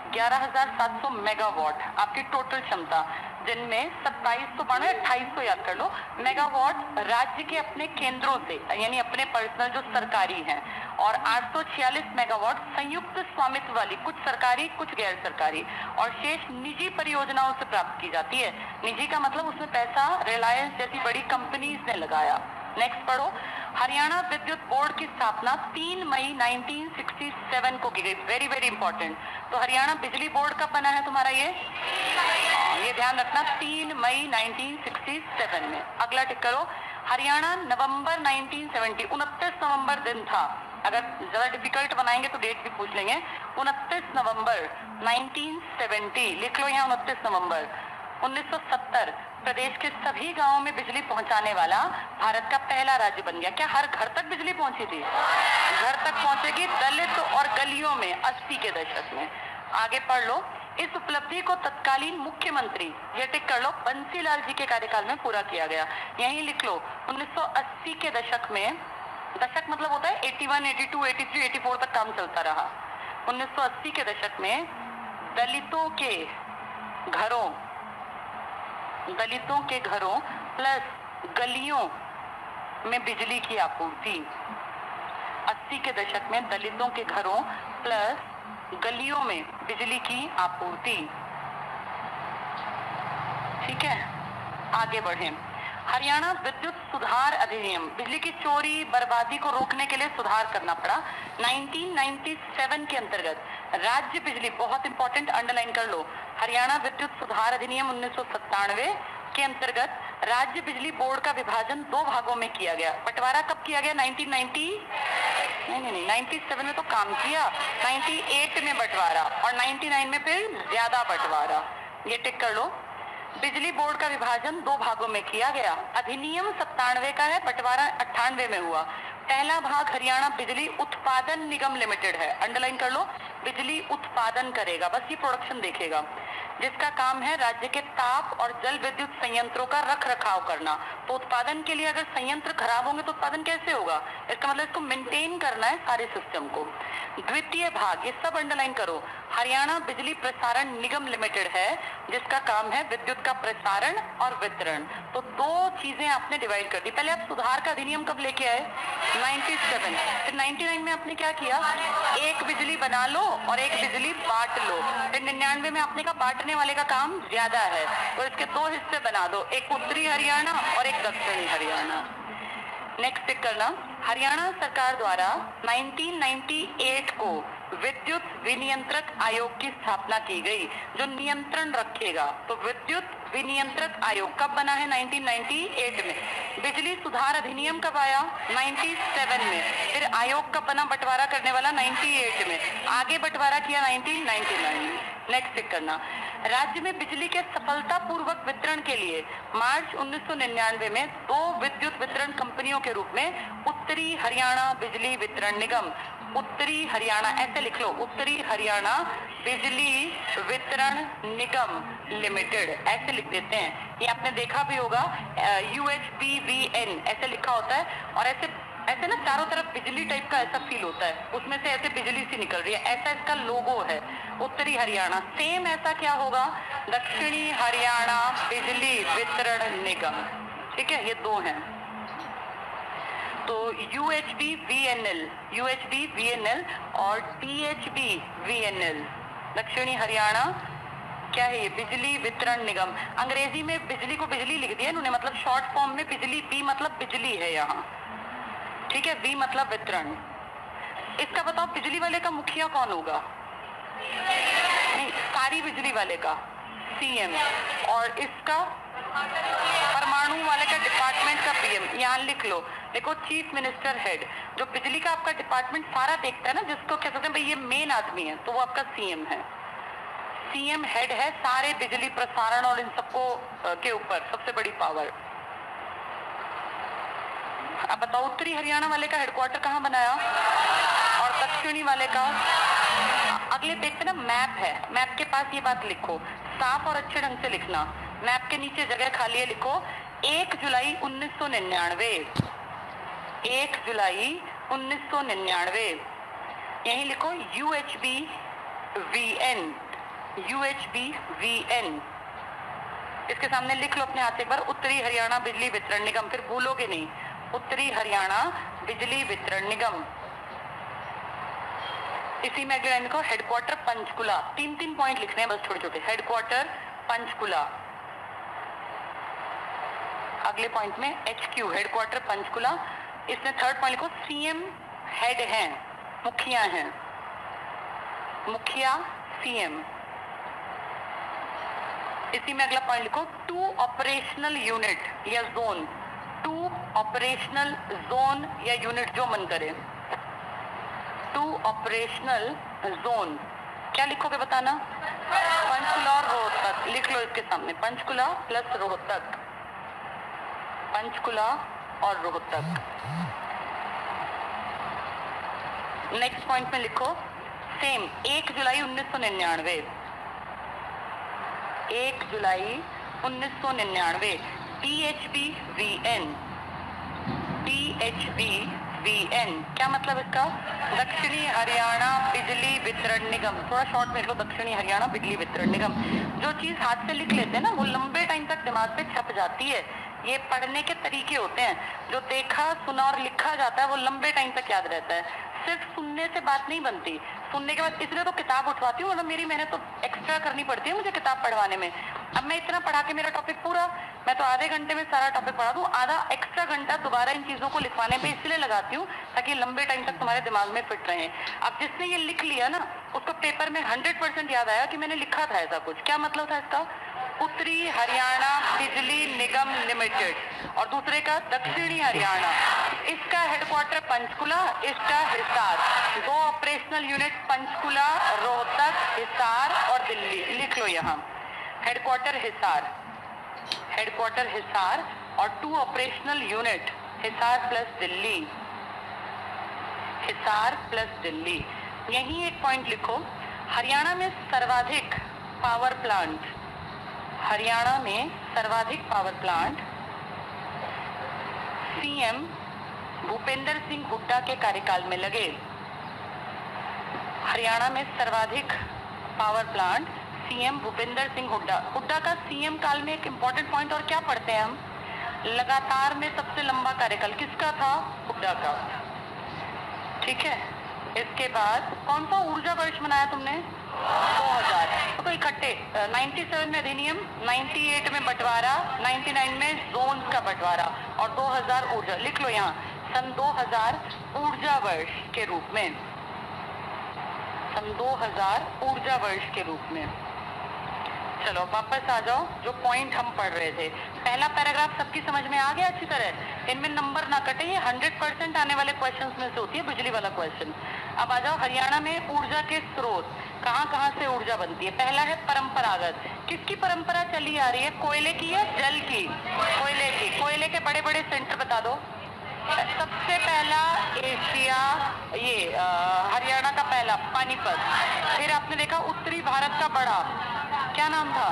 A: 11,700 मेगावाट आपकी टोटल क्षमता, जिनमें 2792 याद कर लो मेगावाट राज्य के अपने केंद्रों से यानी अपने पर्सनल जो सरकारी हैं, और 846 मेगावाट संयुक्त स्वामित्व वाली, कुछ सरकारी कुछ गैर सरकारी, और शेष निजी परियोजनाओं से प्राप्त की जाती है। निजी का मतलब उसमें पैसा रिलायंस जैसी बड़ी कंपनीज ने लगाया। नेक्स्ट पढ़ो। हरियाणा विद्युत बोर्ड की स्थापना 3 मई 1967 को की गई। Very very important. तो हरियाणा बिजली बोर्ड कब बना है तुम्हारा? ये ध्यान रखना, 3 मई 1967 में। अगला टिक करो। हरियाणा नवंबर 1970, 29 नवंबर दिन था। अगर ज्यादा डिफिकल्ट बनाएंगे तो डेट भी पूछ लेंगे। 29 नवंबर 1970 लिख लो यहाँ। 29 नवंबर 1970 प्रदेश के सभी गांवों में बिजली पहुंचाने वाला भारत का पहला राज्य बन गया। क्या हर घर तक बिजली पहुंची थी? घर तक पहुंचेगी दलित और गलियों में 80 के दशक में। आगे पढ़ लो। इस उपलब्धि को तत्कालीन मुख्यमंत्री, ये टिक कर लो, बंसीलाल जी के कार्यकाल में पूरा किया गया। यहीं लिख लो 1980 के दशक में, दशक मतलब होता है 81, 82, 83, 84 तक काम चलता रहा। 1980 के दशक में दलितों के घरों प्लस गलियों में बिजली की आपूर्ति। 80 के दशक में दलितों के घरों प्लस गलियों में बिजली की आपूर्ति। ठीक है, आगे बढ़े। हरियाणा विद्युत सुधार अधिनियम, बिजली की चोरी बर्बादी को रोकने के लिए सुधार करना पड़ा। 1997 के अंतर्गत राज्य बिजली, बहुत इंपॉर्टेंट, अंडरलाइन कर लो, हरियाणा विद्युत सुधार अधिनियम 1997 के अंतर्गत राज्य बिजली बोर्ड का विभाजन 2 भागों में किया गया। बंटवारा कब किया गया? 97 में तो काम किया, 98 में बंटवारा और 99 में फिर ज्यादा बंटवारा। ये टिक कर लो। बिजली बोर्ड का विभाजन 2 भागों में किया गया। अधिनियम 97 का है, बंटवारा 98 में हुआ। पहला भाग हरियाणा बिजली उत्पादन निगम लिमिटेड है, अंडरलाइन कर लो, बिजली उत्पादन करेगा, बस ये प्रोडक्शन देखेगा, जिसका काम है राज्य के ताप और जल विद्युत संयंत्रों का रख रखाव करना। तो उत्पादन के लिए अगर संयंत्र खराब होंगे तो उत्पादन कैसे होगा? इसका मतलब इसको मेंटेन करना है सारे सिस्टम को। द्वितीय भाग, ये सब अंडरलाइन करो, हरियाणा बिजली प्रसारण निगम लिमिटेड है, जिसका काम है विद्युत का प्रसारण और वितरण। तो 2 चीजें आपने डिवाइड कर दी। पहले आप सुधार का अधिनियम कब लेके आए? 97। फिर 99 में आपने क्या किया? एक बिजली बना लो और एक बिजली बांट लो। फिर 99 में आपने कहा बांटने वाले का काम ज्यादा है तो इसके 2 हिस्से बना दो, एक उत्तरी हरियाणा और एक दक्षिणी हरियाणा। नेक्स्ट टिक करना। हरियाणा सरकार द्वारा 1998 को विद्युत विनियंत्रक आयोग की स्थापना की गई, जो नियंत्रण रखेगा। तो विद्युत विनियंत्रक आयोग कब बना है? 1998 में। बिजली सुधार अधिनियम कब आया? 97 में। फिर आयोग कब बना बंटवारा करने वाला? 98 में। आगे बंटवारा किया 1999 में। नेक्स्ट टिक करना। राज्य में बिजली के सफलतापूर्वक वितरण के लिए मार्च 1999 में 2 विद्युत वितरण कंपनियों के रूप में उत्तरी हरियाणा बिजली वितरण निगम उत्तरी हरियाणा, ऐसे लिख लो, उत्तरी हरियाणा बिजली वितरण निगम लिमिटेड, ऐसे लिख देते हैं। ये आपने देखा भी होगा, UHBVN ऐसे लिखा होता है, और ऐसे ऐसे ना चारों तरफ बिजली टाइप का ऐसा फील होता है, उसमें से ऐसे बिजली सी निकल रही है, ऐसा इसका लोगो है, उत्तरी हरियाणा। सेम ऐसा क्या होगा, दक्षिणी हरियाणा बिजली वितरण निगम, ठीक है, ये दो हैं। तो UHBVNL और THBVNL, दक्षिणी हरियाणा क्या है ये, बिजली वितरण निगम। अंग्रेजी में बिजली को बिजली लिख दिया इन्होंने, मतलब शॉर्ट फॉर्म में बिजली, B मतलब बिजली है यहाँ, ठीक है, V मतलब वितरण। इसका बताओ बिजली वाले का मुखिया कौन होगा, नहीं, सारी बिजली वाले का CM, और इसका परमाणु वाले का डिपार्टमेंट का PM। यहाँ लिख लो, देखो चीफ मिनिस्टर हेड, जो बिजली का आपका डिपार्टमेंट सारा देखता है ना, जिसको कह सकते हैं भाई ये मेन आदमी है, तो वो आपका CM है। CM हेड है सारे बिजली प्रसारण और इन सबको के ऊपर, सबसे बड़ी पावर। अब बताओ उत्तरी हरियाणा वाले का हेडक्वार्टर कहाँ बनाया, और दक्षिणी वाले का। अगले पेज पे ना मैप है, मैप के पास ये बात लिखो, साफ और अच्छे ढंग से लिखना। मैप के नीचे जगह खाली है, लिखो 1 जुलाई 1999, 1 जुलाई 1999, यही लिखो UHBVN, इसके सामने लिख लो अपने हाथ एक बार, उत्तरी हरियाणा बिजली वितरण निगम, फिर भूलोगे नहीं, उत्तरी हरियाणा बिजली वितरण निगम। इसी में अगले लाइन को हेडक्वार्टर पंचकुला, 3 पॉइंट लिखने हैं बस छोटे छोटे, हेडक्वार्टर पंचकुला। अगले पॉइंट में HQ हेडक्वार्टर पंचकुला, इसमें थर्ड पॉइंट लिखो CM हेड हैं, मुखिया हैं, मुखिया CM। इसी में अगला पॉइंट लिखो 2 ऑपरेशनल यूनिट या जोन, 2 ऑपरेशनल जोन या यूनिट, जो मन करे, 2 ऑपरेशनल जोन। क्या लिखोगे बताना, पंचकुला और रोहतक, लिख लो इसके सामने, पंचकुला प्लस रोहतक, पंचकुला और रोहतक। नेक्स्ट पॉइंट में लिखो सेम 1 जुलाई 1999, 1 जुलाई 1999, THBVN, क्या मतलब इसका, दक्षिणी हरियाणा बिजली वितरण निगम। थोड़ा शॉर्ट में लिखो, दक्षिणी हरियाणा बिजली वितरण निगम। जो चीज हाथ से लिख लेते हैं ना, वो लंबे टाइम तक दिमाग पे छप जाती है। ये पढ़ने के तरीके होते हैं, जो देखा सुना और लिखा जाता है वो लंबे टाइम तक याद रहता है। सिर्फ सुनने से बात नहीं बनती, सुनने के बाद इसलिए तो किताब उठवाती हूँ, मतलब मेरी मेहनत तो एक्स्ट्रा करनी पड़ती है मुझे किताब पढ़वाने में। अब मैं इतना पढ़ा के मेरा टॉपिक पूरा, मैं तो आधे घंटे में सारा टॉपिक पढ़ा दूँ, आधा एक्स्ट्रा घंटा दोबारा इन चीजों को लिखवाने में इसलिए लगाती हूँ ताकि लंबे टाइम तक तुम्हारे दिमाग में फिट रहे। अब जिसने ये लिख लिया ना, उसको पेपर में 100% याद आया कि मैंने लिखा था ऐसा कुछ। क्या मतलब था इसका, उत्तरी हरियाणा बिजली निगम लिमिटेड, और दूसरे का दक्षिणी हरियाणा, इसका हेडक्वार्टर पंचकुला, इसका हिसार। 2 ऑपरेशनल यूनिट पंचकुला, रोहतक, हिसार और दिल्ली, लिख लो यहाँ, हेडक्वार्टर हिसार, हेडक्वार्टर हिसार, और 2 operational unit Hisar plus Delhi, Hisar plus Delhi. यही एक पॉइंट लिखो, हरियाणा में सर्वाधिक पावर प्लांट, हरियाणा में सर्वाधिक power plant CM Bhupendra Singh Hooda के कार्यकाल में लगे। हरियाणा में सर्वाधिक power plant CM Bhupendra Singh Hooda. Hooda का CM काल में एक इंपॉर्टेंट पॉइंट और क्या पढ़ते हैं हम, लगातार में सबसे लंबा कार्यकाल किसका था, हुड्डा का, ठीक है। इसके बाद कौन सा ऊर्जा वर्ष मनाया तुमने, 2000, तो इकट्ठे 97 में अधिनियम, 98 में बंटवारा, 99 में जोन्स का बंटवारा, और 2000 ऊर्जा, लिख लो यहाँ, सन 2000 ऊर्जा वर्ष के रूप में, सन 2000 ऊर्जा वर्ष के रूप में। चलो वापस आ जाओ, जो पॉइंट हम पढ़ रहे थे। पहला पैराग्राफ सबकी समझ में आ गया अच्छी तरह, इनमें नंबर ना कटे, ये 100% आने वाले क्वेश्चंस में से होती है बिजली वाला क्वेश्चन। अब आ जाओ, हरियाणा में ऊर्जा के स्रोत, कहाँ कहाँ से ऊर्जा बनती है। पहला है परंपरागत, किसकी परंपरा चली आ रही है, कोयले की या जल की, कोयले की। कोयले के बड़े बड़े सेंटर बता दो, सबसे पहला एशिया, ये हरियाणा का पहला पानीपत। फिर आपने देखा उत्तरी भारत का बड़ा, क्या नाम था,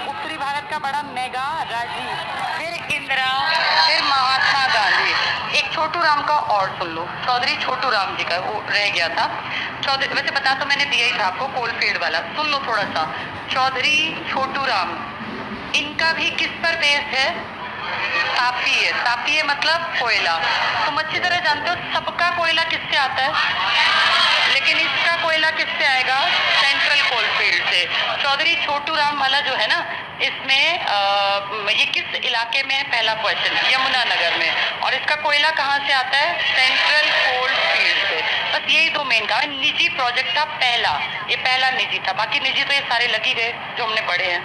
A: उत्तरी भारत का बड़ा मेगा राजीव, फिर इंदिरा, फिर महात्मा गांधी। एक छोटू राम का और सुन लो, चौधरी छोटू राम जी का, वो रह गया था चौधरी, वैसे बता तो मैंने दिया ही था आपको कोलफील्ड वाला, सुन लो थोड़ा सा। चौधरी छोटू राम, इनका भी किस पर बेस्ड है, तापीय। तापीय मतलब कोयला। तुम अच्छी तरह जानते हो सबका कोयला किससे आता है, लेकिन इसका कोयला किससे आएगा, सेंट्रल कोलफील्ड से। चौधरी छोटू राम वाला जो है ना, इसमें ये किस इलाके में है, पहला क्वेश्चन, यमुनानगर में। और इसका कोयला कहाँ से आता है, सेंट्रल कोलफील्ड से। बस यही दो मेन काम है। निजी प्रोजेक्ट था पहला, ये पहला निजी था, बाकी निजी तो ये सारे लग ही गए जो हमने पढ़े हैं।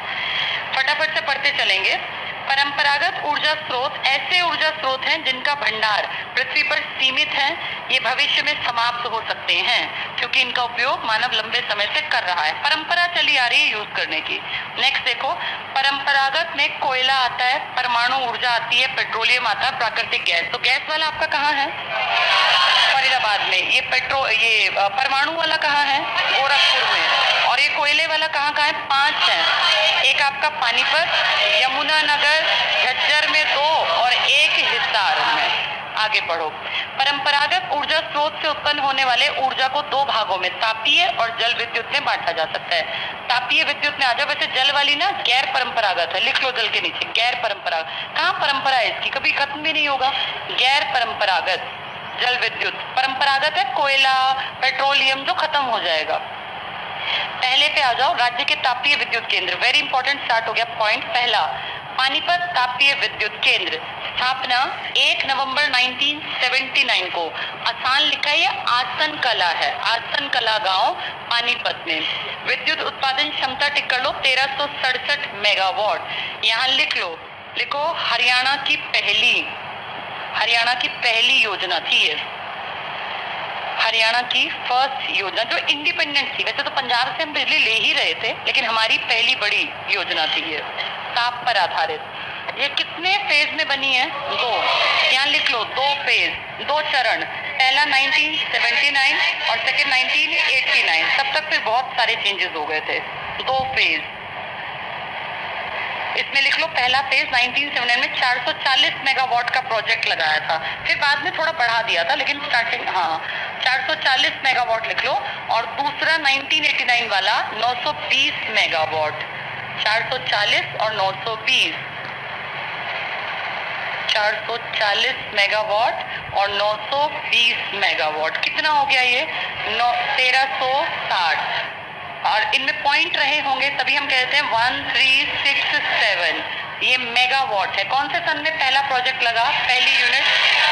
A: फटाफट से पढ़ते चलेंगे। परंपरागत ऊर्जा स्रोत ऐसे ऊर्जा स्रोत हैं जिनका भंडार पृथ्वी पर सीमित है। ये भविष्य में समाप्त हो सकते हैं क्योंकि इनका उपयोग मानव लंबे समय से कर रहा है। परंपरा चली आ रही है यूज करने की। नेक्स्ट देखो, परंपरागत में कोयला आता है, परमाणु ऊर्जा आती है, पेट्रोलियम आता है, प्राकृतिक गैस। तो गैस वाला आपका कहाँ है, फरीदाबाद में। ये परमाणु वाला कहाँ है, गोरखपुर में। और ये कोयले वाला कहाँ कहाँ है, 5 है। एक आपका पानीपत, यमुनानगर, झज्जर में 2 और 1 हिसार में। आगे पढ़ो। परंपरागत ऊर्जा स्रोत से उत्पन्न होने वाले ऊर्जा को 2 भागों में, तापीय और जल विद्युत में बांटा जा सकता है। तापीय विद्युत में आ जाओ। वैसे जल वाली ना गैर परंपरागत है, लिख लो जल के नीचे, गैर परंपरागत। कहाँ परंपरा है इसकी, कभी खत्म भी नहीं होगा। गैर परंपरागत जल विद्युत, परंपरागत है कोयला, पेट्रोलियम जो खत्म हो जाएगा। पहले पे आ जाओ, राज्य के तापीय विद्युत केंद्र। वेरी इंपॉर्टेंट, स्टार्ट हो गया पॉइंट पहला। पानीपत तापीय विद्युत केंद्र, स्थापना 1 नवंबर 1979 को। आसान लिखा है, ये आसन कला है, आसन कला गांव पानीपत में। विद्युत उत्पादन क्षमता टिक कर लो 1367 मेगावाट। यहाँ लिख लो, लिखो हरियाणा की पहली योजना थी ये, हरियाणा की फर्स्ट योजना जो इंडिपेंडेंट थी। वैसे तो पंजाब से हम बिजली ले ही रहे थे, लेकिन हमारी पहली बड़ी योजना थी ये, ताप पर आधारित। ये कितने फेज में बनी है, 2। यहाँ लिख लो 2 फेज, 2 चरण। पहला 1979 और सेकेंड 1989। तब तक फिर बहुत सारे चेंजेस हो गए थे। 2 फेज इसमें लिख लो। पहला फेज 1979 में 440 मेगावाट का प्रोजेक्ट लगाया था, फिर बाद में थोड़ा बढ़ा दिया था, लेकिन स्टार्टिंग 440 मेगावाट लिख लो। और दूसरा 1989 वाला 920 मेगावाट, 440 और 920, 440 मेगावाट और 920 मेगावाट, कितना हो गया ये, 1360। और इनमें पॉइंट रहे होंगे तभी हम कहते हैं 1367। ये मेगावाट है। कौन से सन में पहला प्रोजेक्ट लगा, पहली यूनिट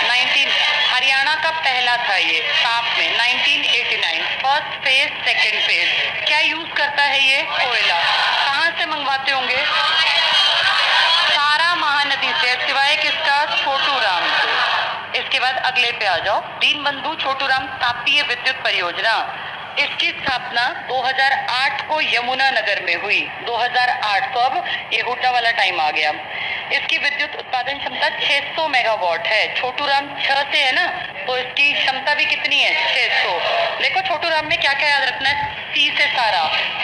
A: 19, हरियाणा का पहला था ये, ताप में 1989। First phase, second phase. क्या यूज करता है ये, कोयला। कहाँ से मंगवाते होंगे, सारा महानदी से, सिवाय किसका, छोटू राम से। इसके बाद अगले पे आ जाओ, दीनबंधु छोटू राम तापीय विद्युत परियोजना। इसकी स्थापना 2008 को यमुनानगर में हुई, 2008। तो अब ये हुड्डा वाला टाइम आ गया। इसकी विद्युत उत्पादन क्षमता 600 मेगावाट है। छोटू राम 6 से है ना, तो इसकी क्षमता भी कितनी है, 600। देखो छोटू राम में क्या क्या याद रखना है, सी से सारा।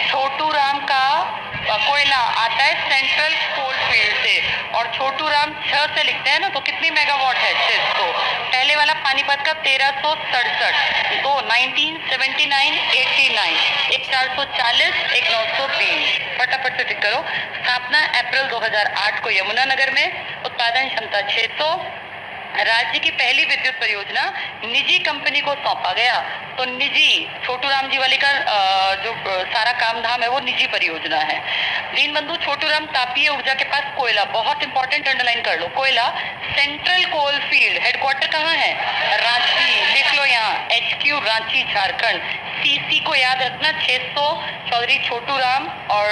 A: छोटू राम का कोयला आता है सेंट्रल कोलफील्ड से, और छोटू राम 6 से लिखते हैं ना, तो कितनी मेगावाट है, 600। पहले वाला पानीपत का 1367, 2 1979 89, एक 440, एक 920। फटाफट से टिक करो। स्थापना अप्रैल 2008 को यमुनानगर में, उत्पादन क्षमता 600। राज्य की पहली विद्युत परियोजना निजी कंपनी को सौंपा गया। तो निजी, छोटू राम जी वाली का जो सारा काम धाम है वो निजी परियोजना है। दीनबंधु छोटू राम तापीय ऊर्जा के पास कोयला, बहुत इंपॉर्टेंट, अंडरलाइन कर लो, कोयला सेंट्रल कोल फील्ड। हेडक्वार्टर कहाँ है, रांची, लिख लो यहाँ, HQ रांची झारखंड। सीसी को याद रखना, 600 चौधरी छोटू राम और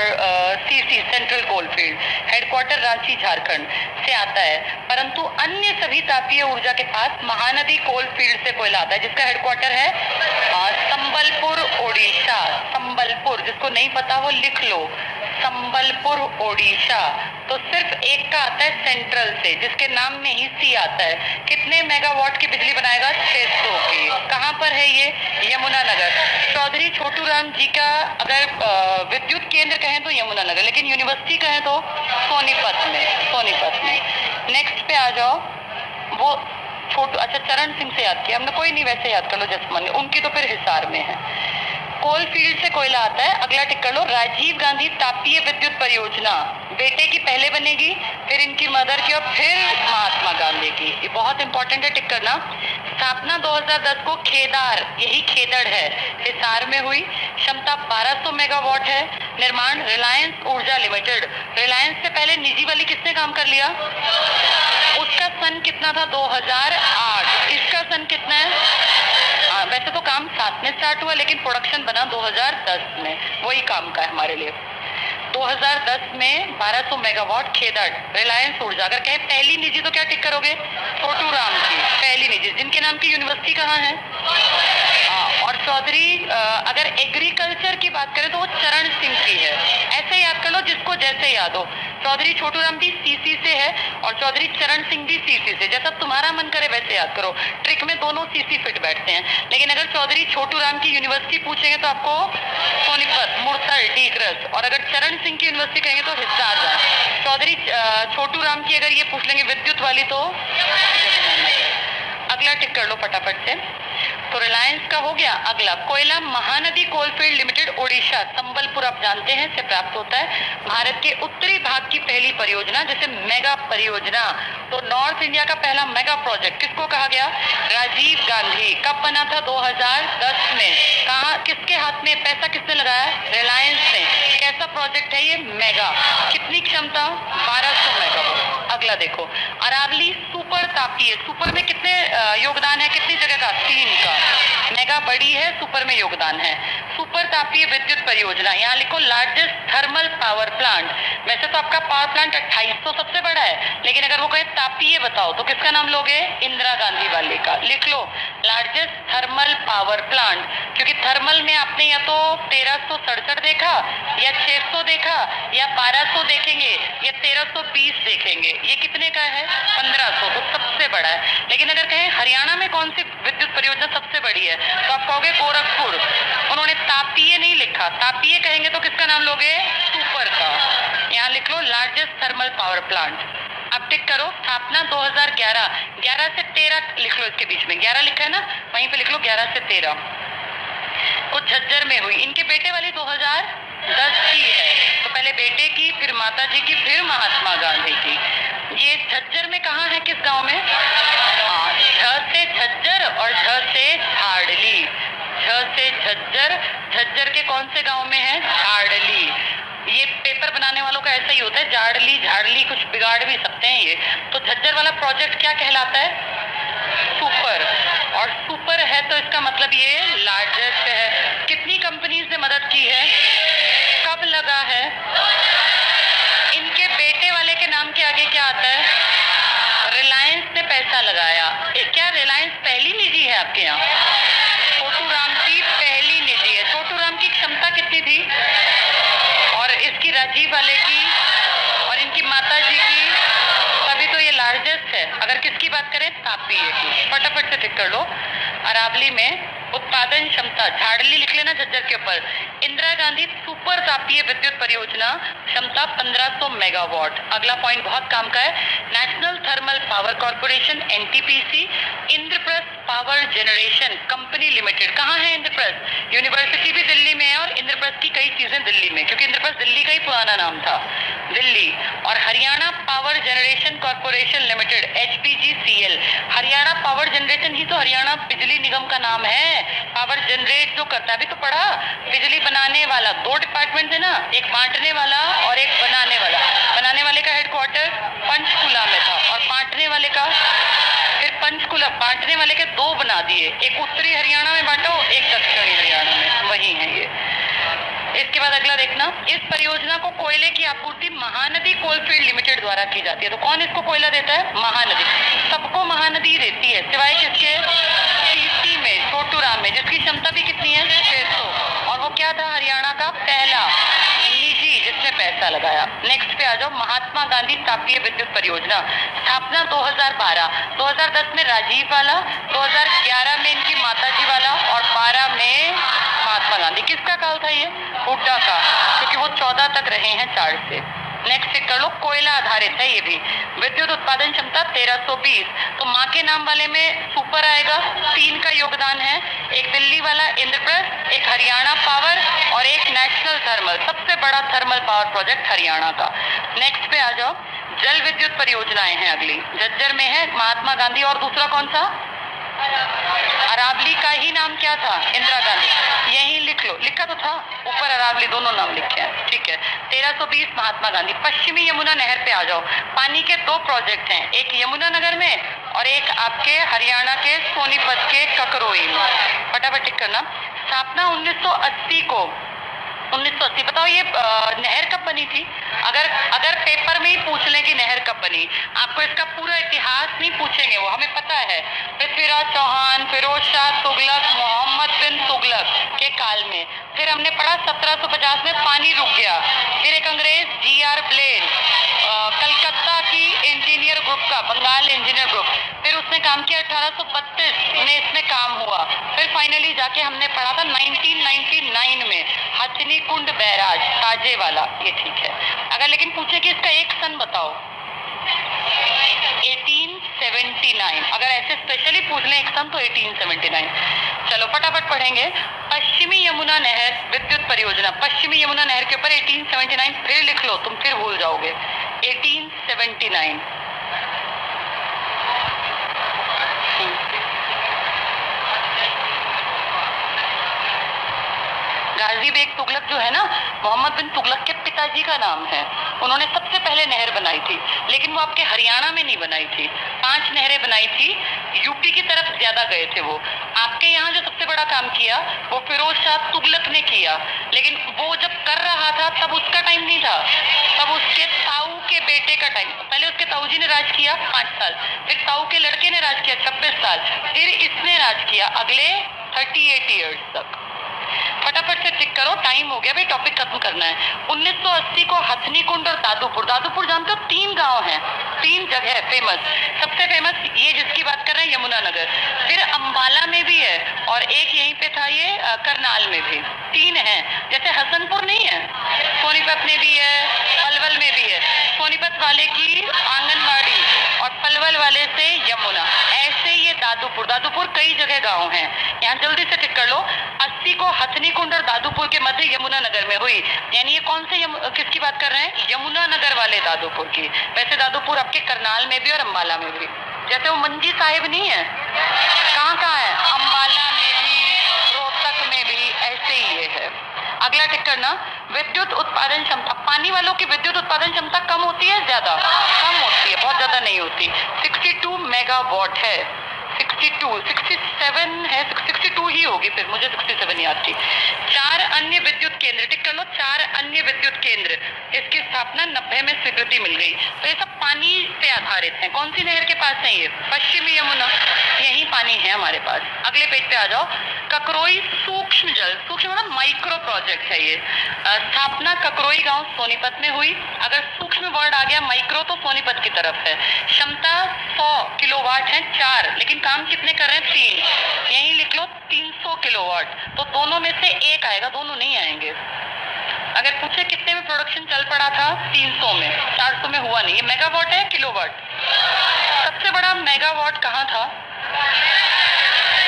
A: CC central coalfield, headquarter Ranchi Jharkhand से आता है। परंतु अन्य सभी तापीय ऊर्जा के पास महानदी कोलफील्ड से कोयला आता है, जिसका हेडक्वार्टर है संबलपुर, ओडिशा। संबलपुर, जिसको नहीं पता वो लिख लो, संबलपुर ओडिशा, तो सिर्फ एक का आता है सेंट्रल से, जिसके नाम में ही सी आता है। कितने मेगावाट की बिजली बनाएगा? 600 की। कहाँ पर है ये? यमुनानगर। चौधरी छोटू राम जी का अगर विद्युत केंद्र कहें तो यमुनानगर, लेकिन यूनिवर्सिटी कहें तो सोनीपत में। नेक्स्ट पे आ जाओ। वो छोटू, अच्छा चरण सिंह से याद किया हमने, कोई नहीं वैसे याद कर लो जसमन, उनकी तो फिर हिसार में है। कोल फील्ड से कोयला आता है। अगला टिक कर लो, राजीव गांधी तापीय विद्युत परियोजना, बेटे की पहले बनेगी, फिर इनकी मदर की, और फिर महात्मा गांधी की। ये बहुत इंपॉर्टेंट है, टिक करना। स्थापना 2010 को खेदार, यही खेदड़ है, हिसार में हुई। क्षमता 1200 मेगावाट है। निर्माण रिलायंस ऊर्जा लिमिटेड। रिलायंस से पहले निजी वाली किसने काम कर लिया? उसका सन कितना था? 2008। इसका सन कितना है? वैसे तो काम साथ में स्टार्ट हुआ, लेकिन प्रोडक्शन बना 2010 में, वही काम का है हमारे लिए। 2010 में 1200 मेगावाट खेदड़, रिलायंस ऊर्जा। अगर कहे पहली निजी तो क्या टिक करोगे? छोटू राम की पहली निजी, जिनके नाम की यूनिवर्सिटी कहाँ है? और चौधरी, अगर एग्रीकल्चर की बात करें तो वो चरण सिंह की है। ऐसे याद कर लो जिसको जैसे याद हो। चौधरी छोटू राम भी सीसी से है और चौधरी चरण सिंह भी सीसी से, जैसा तुम्हारा मन करे वैसे याद करो। ट्रिक में दोनों सीसी फिट बैठते हैं, लेकिन अगर चौधरी छोटू राम की यूनिवर्सिटी पूछेंगे तो आपको सोनीपत, मुरथल, डीगरस, और अगर चरण सिंह की यूनिवर्सिटी कहेंगे तो हिसार जाए। चौधरी छोटू राम की अगर ये पूछ लेंगे विद्युत वाली तो अगला टिक कर लो फटाफट से। तो रिलायंस का हो गया। अगला कोयला महानदी कोलफील्ड लिमिटेड ओडिशा, संबलपुर आप जानते हैं से प्राप्त होता है। भारत के उत्तरी भाग की पहली परियोजना, जैसे मेगा परियोजना। तो नॉर्थ इंडिया का पहला मेगा प्रोजेक्ट किसको कहा गया? राजीव गांधी। कब बना था? 2010 में। कहा, किसके हाथ में? पैसा किसने लगाया? रिलायंस ने। कैसा प्रोजेक्ट है ये? मेगा। कितनी क्षमता? 1200 मेगावाट। अगला देखो, अरावली सुपर तापीय। सुपर में कितने योगदान है? कितनी जगह का? 3 का। मेगा बड़ी है, सुपर में योगदान है। सुपर तापीय विद्युत परियोजना, यहाँ लिखो लार्जेस्ट थर्मल पावर प्लांट। वैसे तो आपका पावर प्लांट 2800 सबसे बड़ा है, लेकिन अगर वो कहे तापीय बताओ तो किसका नाम लोगे? इंदिरा गांधी वाले का। लिख लो लार्जेस्ट थर्मल पावर प्लांट, क्योंकि थर्मल में आपने या तो 1367 देखा, या 600 देखा, या 1200 देखेंगे, या 1320 देखेंगे। ये कितने का है? 1500, तो सबसे बड़ा है। लेकिन अगर कहें हरियाणा में कौन सी विद्युत परियोजना सबसे बड़ी है, तो आप कहोगे गोरखपुर। उन्होंने तापीय नहीं लिखा, तापीय कहेंगे तो किसका नाम लोगे? सुपर का। यहाँ लिख लो लार्जेस्ट थर्मल पावर प्लांट। अब टिक करो, स्थापना 2011, 11 से 13 लिख लो, इसके बीच में 11 लिखा है ना, वहीं पे लिख लो 11 से 13 को झज्जर में हुई। इनके बेटे वाली 2010 की है, तो पहले बेटे की, फिर माता जी की, फिर महात्मा गांधी की। ये झज्जर में कहाँ है, किस गांव में? झ से झज्जर और झ से झाड़ली। झ से झज्जर, झज्जर के कौन से गांव में है? झाड़ली। ये पेपर बनाने वालों का ऐसा ही होता है, झाड़ली झाड़ली कुछ बिगाड़ भी सकते हैं ये। तो झज्जर वाला प्रोजेक्ट क्या कहलाता है? सुपर। और सुपर है तो इसका मतलब ये लार्जेस्ट है। कितनी कंपनीज ने मदद की है? कब लगा है? इनके बेटे वाले के नाम के आगे क्या आता है? रिलायंस ने पैसा लगाया। क्या रिलायंस पहली निजी है आपके यहाँ? छोटू राम की पहली निजी है। छोटू राम की क्षमता कितनी थी? और इसकी राजीव वाले की और इनकी माता जी की, तभी तो ये लार्जेस्ट है। अगर किसकी बात करें? तापीय की। फटाफट से टिक कर लो। अरावली में उत्पादन क्षमता, झाड़ली लिख लेना झज्जर के ऊपर। इंदिरा गांधी सुपर तापीय विद्युत परियोजना, क्षमता 1500 मेगावाट। अगला पॉइंट बहुत काम का है, national thermal power corporation NTPC, Indraprastha power generation company limited. कहाँ है इंद्रप्रस्थ? यूनिवर्सिटी भी दिल्ली में है और इंद्रप्रस्थ की कई चीजें दिल्ली में, क्योंकि इंद्रप्रस्थ दिल्ली का ही पुराना नाम था, दिल्ली। और Haryana power generation corporation limited HPGCL, Haryana power generation ही तो हरियाणा बिजली निगम का नाम है। पावर जनरेट जो करता है, अभी तो पढ़ा, बिजली बनाने वाला। 2 डिपार्टमेंट है ना, एक बांटने वाला और एक बनाने वाला। बनाने वाले का हेडक्वार्टर पंचकुला में था और बांटने वाले का, फिर पंचकुला बांटने वाले के 2 बना दिए, एक उत्तरी हरियाणा में बांटो, एक दक्षिणी हरियाणा में, वही है ये। इसके बाद अगला देखना, इस परियोजना को कोयले की आपूर्ति महानदी कोलफील्ड लिमिटेड द्वारा की जाती है। तो कौन इसको कोयला देता है? महानदी। सबको महानदी देती है, सिवाय किसके? सीसी में, छोटू राम में, जिसकी क्षमता भी कितनी है? 600। और वो क्या था? हरियाणा का पहला निजी जिसने पैसा पैसा लगाया। नेक्स्ट पे आ जाओ, महात्मा गांधी तापीय विद्युत परियोजना, स्थापना 2012, 2010 में राजीव वाला, 2011 में इनकी माताजी वाला और 12 में महात्मा गांधी। किसका काल था ये? हुड्डा का, क्योंकि वो 14 तक रहे हैं 4 से। नेक्स्ट चेक कर लो, कोयला आधारित है ये भी। विद्युत उत्पादन क्षमता 1320, तो माँ के नाम वाले में सुपर आएगा, 3 का योगदान है, एक दिल्ली वाला इंद्रप्रस्थ, एक हरियाणा पावर और एक नेशनल थर्मल, सबसे बड़ा थर्मल पावर प्रोजेक्ट हरियाणा का। नेक्स्ट पे आ जाओ, जल विद्युत परियोजनाएं हैं अगली, झज्जर में है महात्मा गांधी और दूसरा कौन सा? अरावली का ही नाम क्या था? इंदिरा गांधी। यही लिख लो, लिखा तो था ऊपर, अरावली दोनों नाम लिखे हैं, ठीक है। 1320 महात्मा गांधी। पश्चिमी यमुना नहर पे आ जाओ, पानी के 2 प्रोजेक्ट हैं, एक यमुना नगर में और एक आपके हरियाणा के सोनीपत के ककरोई में। फटाफट टिक करना। स्थापना 1980 को, 1980। बताओ ये नहर कब बनी थी? अगर पेपर में ही पूछ लें कि नहर कब बनी, आपको इसका पूरा इतिहास नहीं पूछेंगे, वो हमें पता है। पृथ्वीराज चौहान, फिरोज शाह तुगलक, मोहम्मद बिन तुगलक के काल में। फिर हमने पढ़ा 1750 में पानी रुक गया। फिर एक अंग्रेज G.R. ब्लेन, कलकत्ता की इंजीनियर ग्रुप का, बंगाल इंजीनियर ग्रुप, फिर उसने काम किया 1832 में इसमें काम हुआ। फिर फाइनली जाके हमने पढ़ा था 1999 में हथनी कुंड बैराज ताजे वाला, ये ठीक है। अगर लेकिन पूछे कि इसका एक सन बताओ, 1879, अगर ऐसे स्पेशली पूछ लें एक सन तो 1879। चलो फटाफट पढ़ेंगे। पश्चिमी यमुना नहर विद्युत परियोजना, पश्चिमी यमुना नहर के ऊपर 1879, फिर लिख लो, तुम फिर भूल जाओगे। 1879। गाजी बेग तुगलक जो है ना, मोहम्मद बिन तुगलक के पिताजी का नाम है। उन्होंने सबसे पहले नहर बनाई थी, लेकिन वो आपके हरियाणा में नहीं बनाई थी। 5 नहरें बनाई थी, यूपी की तरफ ज्यादा गए थे वो। आपके यहाँ जो सबसे बड़ा काम किया वो फिरोज शाह तुगलक ने किया, लेकिन वो जब कर रहा था तब उसका टाइम नहीं था, तब उसके ताऊ के बेटे का टाइम। पहले उसके ताऊ जी ने राज किया 5 साल, फिर ताऊ के लड़के ने राज किया 26 साल, फिर इसने राज किया अगले 38 ईयर्स तक। फटाफट से टिक करो, टाइम हो गया भाई, टॉपिक खत्म करना है। 1980 को हथनी कुंड और दादूपुर, दादूपुर जानते हो 3 गांव हैं, 3 जगह फेमस। सबसे फेमस ये जिसकी बात कर रहे हैं यमुना नगर, फिर अंबाला में भी है और एक यहीं पे था ये करनाल में भी। 3 हैं, जैसे हसनपुर नहीं है, सोनीपत में भी है, पलवल में भी है। सोनीपत वाले की आंगनवाड़ी और पलवल वाले से यमुना, ऐसे ये दादूपुर, दादूपुर कई जगह गांव हैं। यहाँ जल्दी से टिक कर लो। 80 को हथनी कुंड और दादूपुर के मध्य यमुना नगर में हुई, यानी ये कौन से किसकी बात कर रहे हैं? यमुना नगर वाले दादूपुर की। वैसे दादूपुर आपके करनाल में भी और अंबाला में भी, जैसे वो मंजी साहिब नहीं है, कहाँ कहाँ है? अंबाला में भी, रोहतक में भी, ऐसे ही ये है। अगला टिक करना, विद्युत उत्पादन क्षमता। पानी वालों की विद्युत उत्पादन क्षमता कम होती है, ज्यादा? कम होती है, बहुत ज्यादा नहीं होती। 62 मेगावाट है, 62, 67 है, 62 ही होगी, फिर मुझे 67 याद थी। 4 अन्य विद्युत केंद्र, टिक कर लो, 4 अन्य विद्युत केंद्र, इसकी स्थापना 90 में स्वीकृति मिल गई। तो ये सब पानी पे आधारित है। कौन सी नहर के पास है ये? पश्चिमी यमुना, यही पानी है हमारे पास। अगले पेज पे आ जाओ। ककरोई सूक्ष्म जल, सूक्ष्म मतलब माइक्रो प्रोजेक्ट है ये। स्थापना ककरोई गांव सोनीपत में हुई। अगर सूक्ष्म वर्ड आ गया, माइक्रो तो सोनीपत की तरफ है। क्षमता 100 किलोवाट है, 4, लेकिन काम कितने कर रहे हैं? 3, यही लिख लो 300 किलोवाट। तो दोनों में से एक आएगा, दोनों नहीं आएंगे। अगर पूछे कितने में प्रोडक्शन चल पड़ा था? 300 में, 400 में हुआ नहीं। ये मेगावाट है, किलोवाट? सबसे बड़ा मेगावाट कहाँ था?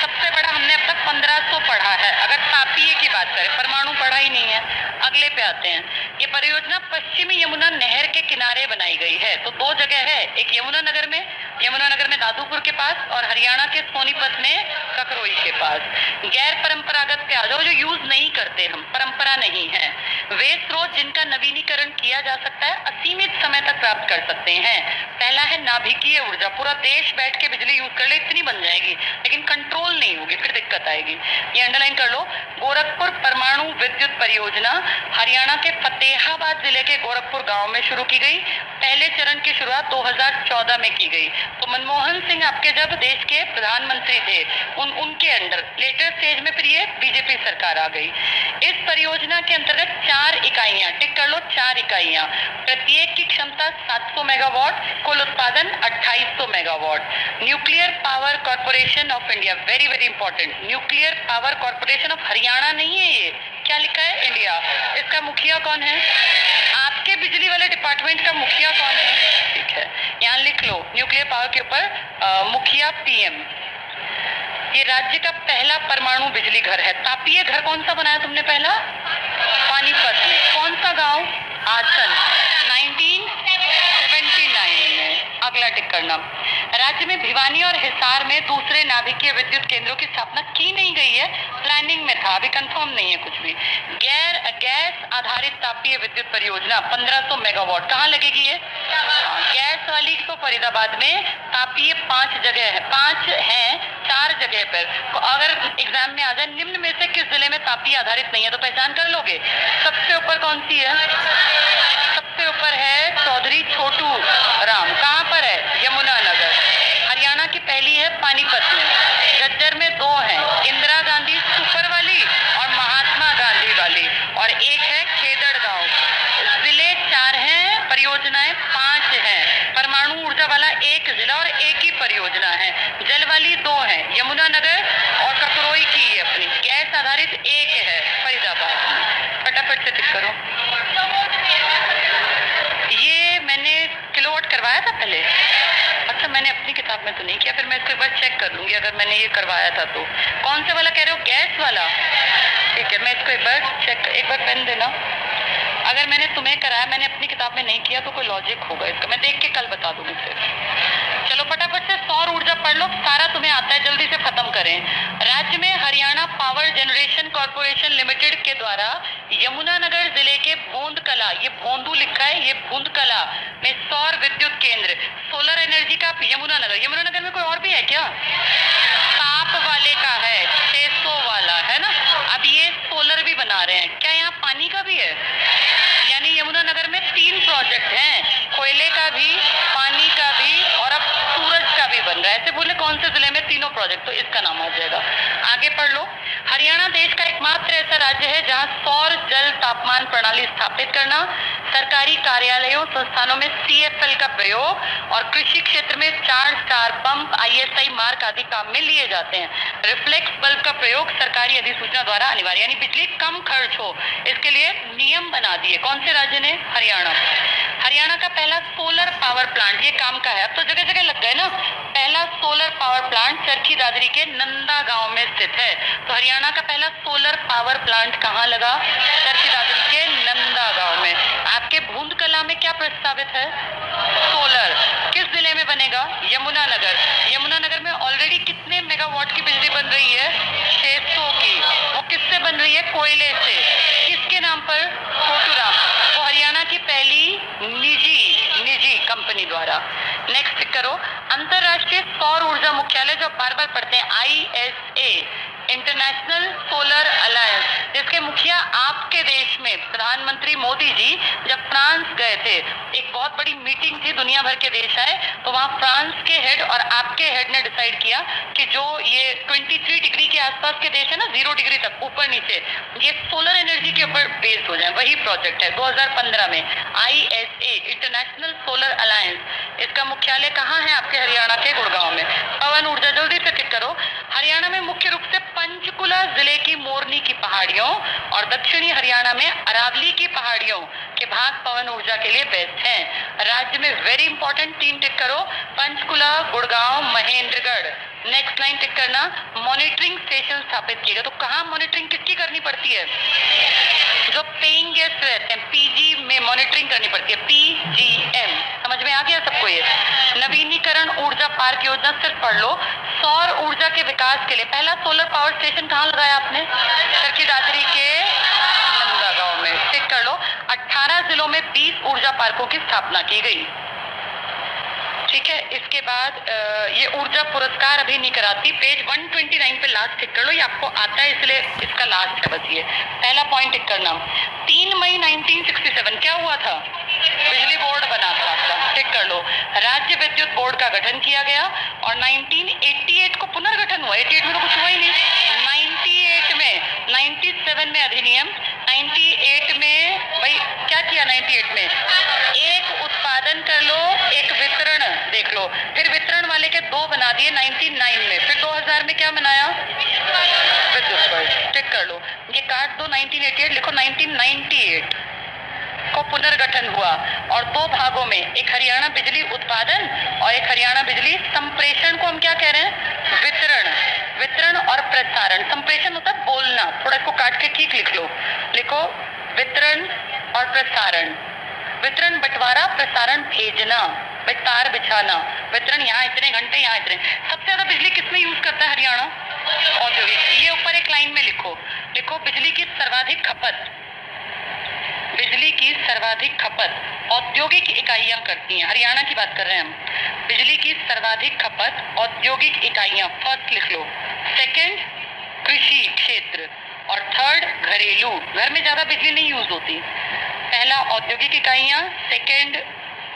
A: सबसे बड़ा हमने अब तक 1500 पढ़ा है, अगर तापीय की बात करें, परमाणु पढ़ा ही नहीं है। अगले पे आते हैं। ये परियोजना पश्चिमी यमुना नहर के किनारे बनाई गई है। तो 2 जगह है, एक यमुना नगर में दादूपुर के पास और हरियाणा के सोनीपत में ककरोई के पास। गैर परंपरागत पे आ जाओ, जो यूज नहीं करते हम, परंपरा नहीं है। वे स्रोत जिनका नवीनीकरण किया जा सकता है, असीमित समय तक प्राप्त कर सकते हैं। पहला है नाभिकीय ऊर्जा, पूरा देश बैठ के बिजली यूज कर ले इतनी बन जाएगी, लेकिन कंट्रोल नहीं होगी, फिर दिक्कत आएगी। ये अंडरलाइन कर लो। गोरखपुर परमाणु विद्युत परियोजना हरियाणा के फतेहाबाद जिले के गोरखपुर गांव में शुरू की गई। पहले चरण की शुरुआत 2014 में की गई। तो मनमोहन सिंह आपके जब देश के प्रधानमंत्री थे उनके अंडर लेटर स्टेज में फिर ये बीजेपी सरकार आ गई। इस परियोजना के अंतर्गत 4 इकाइयां, टिक कर लो, 4 इकाइयां, प्रत्येक की क्षमता 700 मेगावाट, कुल उत्पादन 2800 megawatt. Nuclear power corporation of India, very very important, nuclear power corporation of Haryana नहीं है ये, क्या लिखा है? इंडिया। इसका मुखिया कौन है? आपके बिजली वाले डिपार्टमेंट का मुखिया कौन है? ठीक है, यहाँ लिख लो, न्यूक्लियर पावर के ऊपर मुखिया पीएम। ये राज्य का पहला परमाणु बिजली घर है। तापीय घर कौन सा बनाया तुमने पहला? पानीपत में। कौन सा गांव? आसन, 1979 में। अगला टिक करना। राज्य में भिवानी और हिसार में दूसरे नाभिकीय विद्युत केंद्रों की स्थापना की नहीं गई है, प्लानिंग में था, अभी कंफर्म नहीं है कुछ भी। गैस आधारित तापीय विद्युत परियोजना 1500 मेगावाट, कहाँ लगेगी ये? गैस वाली तो फरीदाबाद में, तापीय 5 जगह है, 5 हैं 4 जगह पर। तो अगर एग्जाम में आ जाए निम्न में से किस जिले में तापीय आधारित नहीं है तो पहचान कर लोगे। सबसे ऊपर कौन सी है? सबसे ऊपर है चौधरी छोटू राम। कहाँ पर है? यमुना नगर। हरियाणा की पहली है पानीपत में। झज्जर में 2 हैं, इंदिरा गांधी सुपर वाली और महात्मा गांधी वाली, और एक है खेदड़ गांव। जिले 4 हैं, परियोजनाएं 5 हैं। परमाणु ऊर्जा वाला 1 जिला और 1 ही परियोजना है। जल वाली 2 हैं, यमुना नगर और ककरोई की अपनी। गैस आधारित 1 है फरीदाबाद में। फटाफट से टिक करो। ये मैंने किलोवाट करवाया था पहले। अच्छा, मैंने अपनी किताब में तो नहीं किया, फिर मैं इसको एक बार चेक कर लूंगी अगर मैंने ये करवाया था तो। कौन से वाला कह रहे हो? गैस वाला। ठीक है, मैं इसको एक बार पेन देना। अगर मैंने तुम्हें कराया, मैंने अपनी किताब में नहीं किया तो कोई लॉजिक होगा इसका, मैं देख के कल बता दूंगी फिर। चलो फटाफट से सौर ऊर्जा पढ़ लो, सारा तुम्हें आता है, जल्दी से खत्म करें। राज्य में Haryana power generation corporation limited के द्वारा यमुनानगर जिले के भोंदकला, ये भोंदू लिखा है, ये भोंदकला में सौर विद्युत केंद्र, सोलर एनर्जी का। यमुनानगर में कोई और भी है क्या? ताप वाले का है, 600 वाला है ना। अब ये सोलर भी बना रहे हैं। क्या यहाँ पानी का भी है? यानी यमुनानगर में 3 प्रोजेक्ट हैं, कोयले का भी, पानी का भी और अब सूरज का भी बन रहा है। ऐसे बोले कौन से जिले में 3 प्रोजेक्ट, तो इसका नाम आ जाएगा। आगे पढ़ लो। हरियाणा देश का एकमात्र ऐसा राज्य है जहां सौर जल तापमान प्रणाली स्थापित करना, सरकारी कार्यालयों संस्थानों में CFL का प्रयोग और कृषि क्षेत्र में 4 स्टार पंप, ISI मार्क आदि काम में लिए जाते हैं। रिफ्लेक्स बल्ब का प्रयोग सरकारी अधिसूचना द्वारा अनिवार्य, यानी बिजली कम खर्च हो इसके लिए नियम बना दिए। कौन से राज्य ने? हरियाणा। हरियाणा का पहला सोलर पावर प्लांट, ये काम का है, अब तो जगह जगह लग गए ना। पहला solar power plant Charkhi Dadri के नंदा गांव में स्थित है। तो हरियाणा का पहला सोलर पावर प्लांट कहाँ लगा? चरखी दादरी के नंदा गांव में। आपके भूंदकला में क्या प्रस्तावित है? सोलर। किस जिले में बनेगा? यमुनानगर। यमुनानगर में ऑलरेडी कितने मेगावाट की बिजली बन रही है? 600 की। वो किससे बन रही है? कोयले से। किसके नाम पर? छोटूराम। तो हरियाणा की पहली निजी कंपनी द्वारा। नेक्स्ट करो। अंतरराष्ट्रीय सौर ऊर्जा मुख्यालय, जो बार बार पढ़ते हैं, ISA, इंटरनेशनल सोलर अलायंस, जिसके मुखिया आपके देश में प्रधानमंत्री मोदी जी जब फ्रांस गए थे, एक बहुत बड़ी मीटिंग थी, दुनिया भर के देश आए, तो वहां फ्रांस के हेड और आपके हेड ने डिसाइड किया कि जो ये 23 डिग्री के आसपास के देश है ना, 0 डिग्री तक ऊपर नीचे, ये सोलर एनर्जी के ऊपर बेस्ड हो जाए। वही प्रोजेक्ट है 2015 में, ISA, इंटरनेशनल सोलर अलायंस। इसका मुख्यालय कहाँ है? आपके हरियाणा के गुड़गांव में। पवन ऊर्जा, जल्दी से टिक करो। हरियाणा में मुख्य रूप से पंचकुला जिले की मोरनी की पहाड़ियों और दक्षिणी हरियाणा में अरावली की पहाड़ियों के भाग पवन ऊर्जा के लिए बेस्ट हैं। राज्य में वेरी इंपॉर्टेंट 3 टिक करो, पंचकुला, गुड़गांव, महेंद्रगढ़। नेक्स्ट लाइन टिक करना। मॉनिटरिंग स्टेशन स्थापित किए गए। तो कहाँ मॉनिटरिंग किसकी करनी पड़ती है? जो पेइंग गेस्ट रहते हैं, PG में मॉनिटरिंग करनी पड़ती है, PGM। समझ में आ गया सबको? ये नवीनीकरण ऊर्जा पार्क योजना सिर्फ पढ़ लो। सौर ऊर्जा के विकास के लिए पहला सोलर पावर स्टेशन कहाँ लगाया आपने? चरखी दादरी के नंदा गांव में। टिक कर लो। 18 जिलों में 20 ऊर्जा पार्कों की स्थापना की गई। ठीक है। इसके बाद ये ऊर्जा पुरस्कार अभी नहीं कराती, पेज 129 पे लास्ट टिक कर लो, ये आपको आता है इसलिए इसका लास्ट है बस। ये पहला पॉइंट टिक करना। 3 मई 1967 क्या हुआ था? बिजली बोर्ड बना था आपका, टिक कर लो। राज्य विद्युत बोर्ड का गठन किया गया और 1988 को पुनर्गठन हुआ। 88 में तो कुछ हुआ ही नहीं। 98 में, 97 में अधिनियम, 98 में भाई क्या किया? 98 में एक उत्पादन कर लो, एक वितरण देख लो, फिर वितरण वाले के 2 बना दिए 99 में, फिर 2000 में क्या बनाया? विद्युत बोर्ड, टिक कर लो। ये काट दो, 1988 लिखो। 1998 को पुनर्गठन हुआ और 2 भागों में, एक हरियाणा बिजली उत्पादन और एक हरियाणा बिजली संप्रेषण को हम क्या कह रहे हैं? वितरण। वितरण और प्रसारण। संप्रेषण होता है बोलना, थोड़ा इसको काट के ठीक लिख लो, लिखो वितरण और प्रसारण। वितरण बंटवारा, प्रसारण भेजना, भाई तार बिछाना। वितरण यहाँ इतने घंटे, यहाँ इतने। सबसे ज्यादा बिजली किसमें यूज करता है हरियाणा? औद्योगिक। ये ऊपर एक लाइन में लिखो, लिखो बिजली की सर्वाधिक खपत, बिजली की सर्वाधिक खपत औद्योगिक इकाइयां करती हैं। हरियाणा की बात कर रहे हैं हम। बिजली की सर्वाधिक खपत औद्योगिक इकाइयां, फर्स्ट लिख लो। सेकंड कृषि क्षेत्र और थर्ड घरेलू। घर में ज्यादा बिजली नहीं यूज होती। पहला औद्योगिक इकाइयां, सेकंड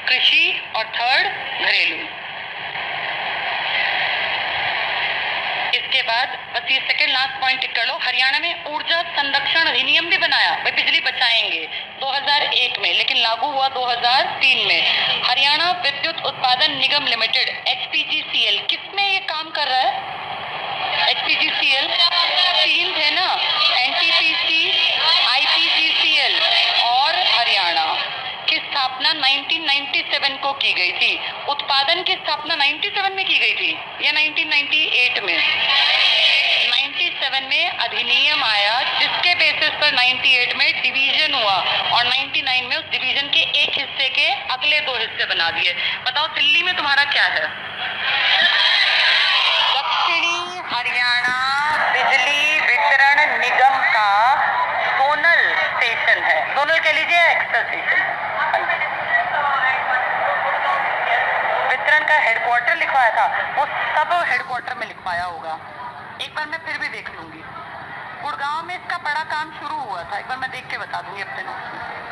A: कृषि और थर्ड घरेलू। इसके बाद बस ये सेकंड लास्ट पॉइंट टिक कर लो। हरियाणा में ऊर्जा संरक्षण अधिनियम भी बनाया, भाई बिजली बचाएंगे, 2001 में, लेकिन लागू हुआ 2003 में। हरियाणा विद्युत उत्पादन निगम लिमिटेड HPGCL किसमें ये काम कर रहा है? HPGCL 3 थे ना, NTPC, IPGCL और हरियाणा की स्थापना 1997 को की गई थी। उत्पादन की स्थापना 97 में की गई थी या 1998 में? 97 में अधिनियम आया जिसके बेसिस पर 98 में डिवीजन हुआ और 99 में उस डिवीजन के एक हिस्से के अगले 2 हिस्से बना दिए। बताओ दिल्ली में तुम्हारा क्या है? दक्षिणी हरियाणा बिजली वितरण निगम का जोनल स्टेशन है। जोनल कह लीजिए, एक्स्ट्रा स्टेशन। वितरण का हेडक्वार्टर लिखवाया था, वो सब हेडक्वार्टर में लिखवाया होगा। एक बार मैं फिर भी देख लूंगी। गुड़गांव में इसका बड़ा काम शुरू हुआ था, एक बार मैं देख के बता दूंगी अपने नोट्स में।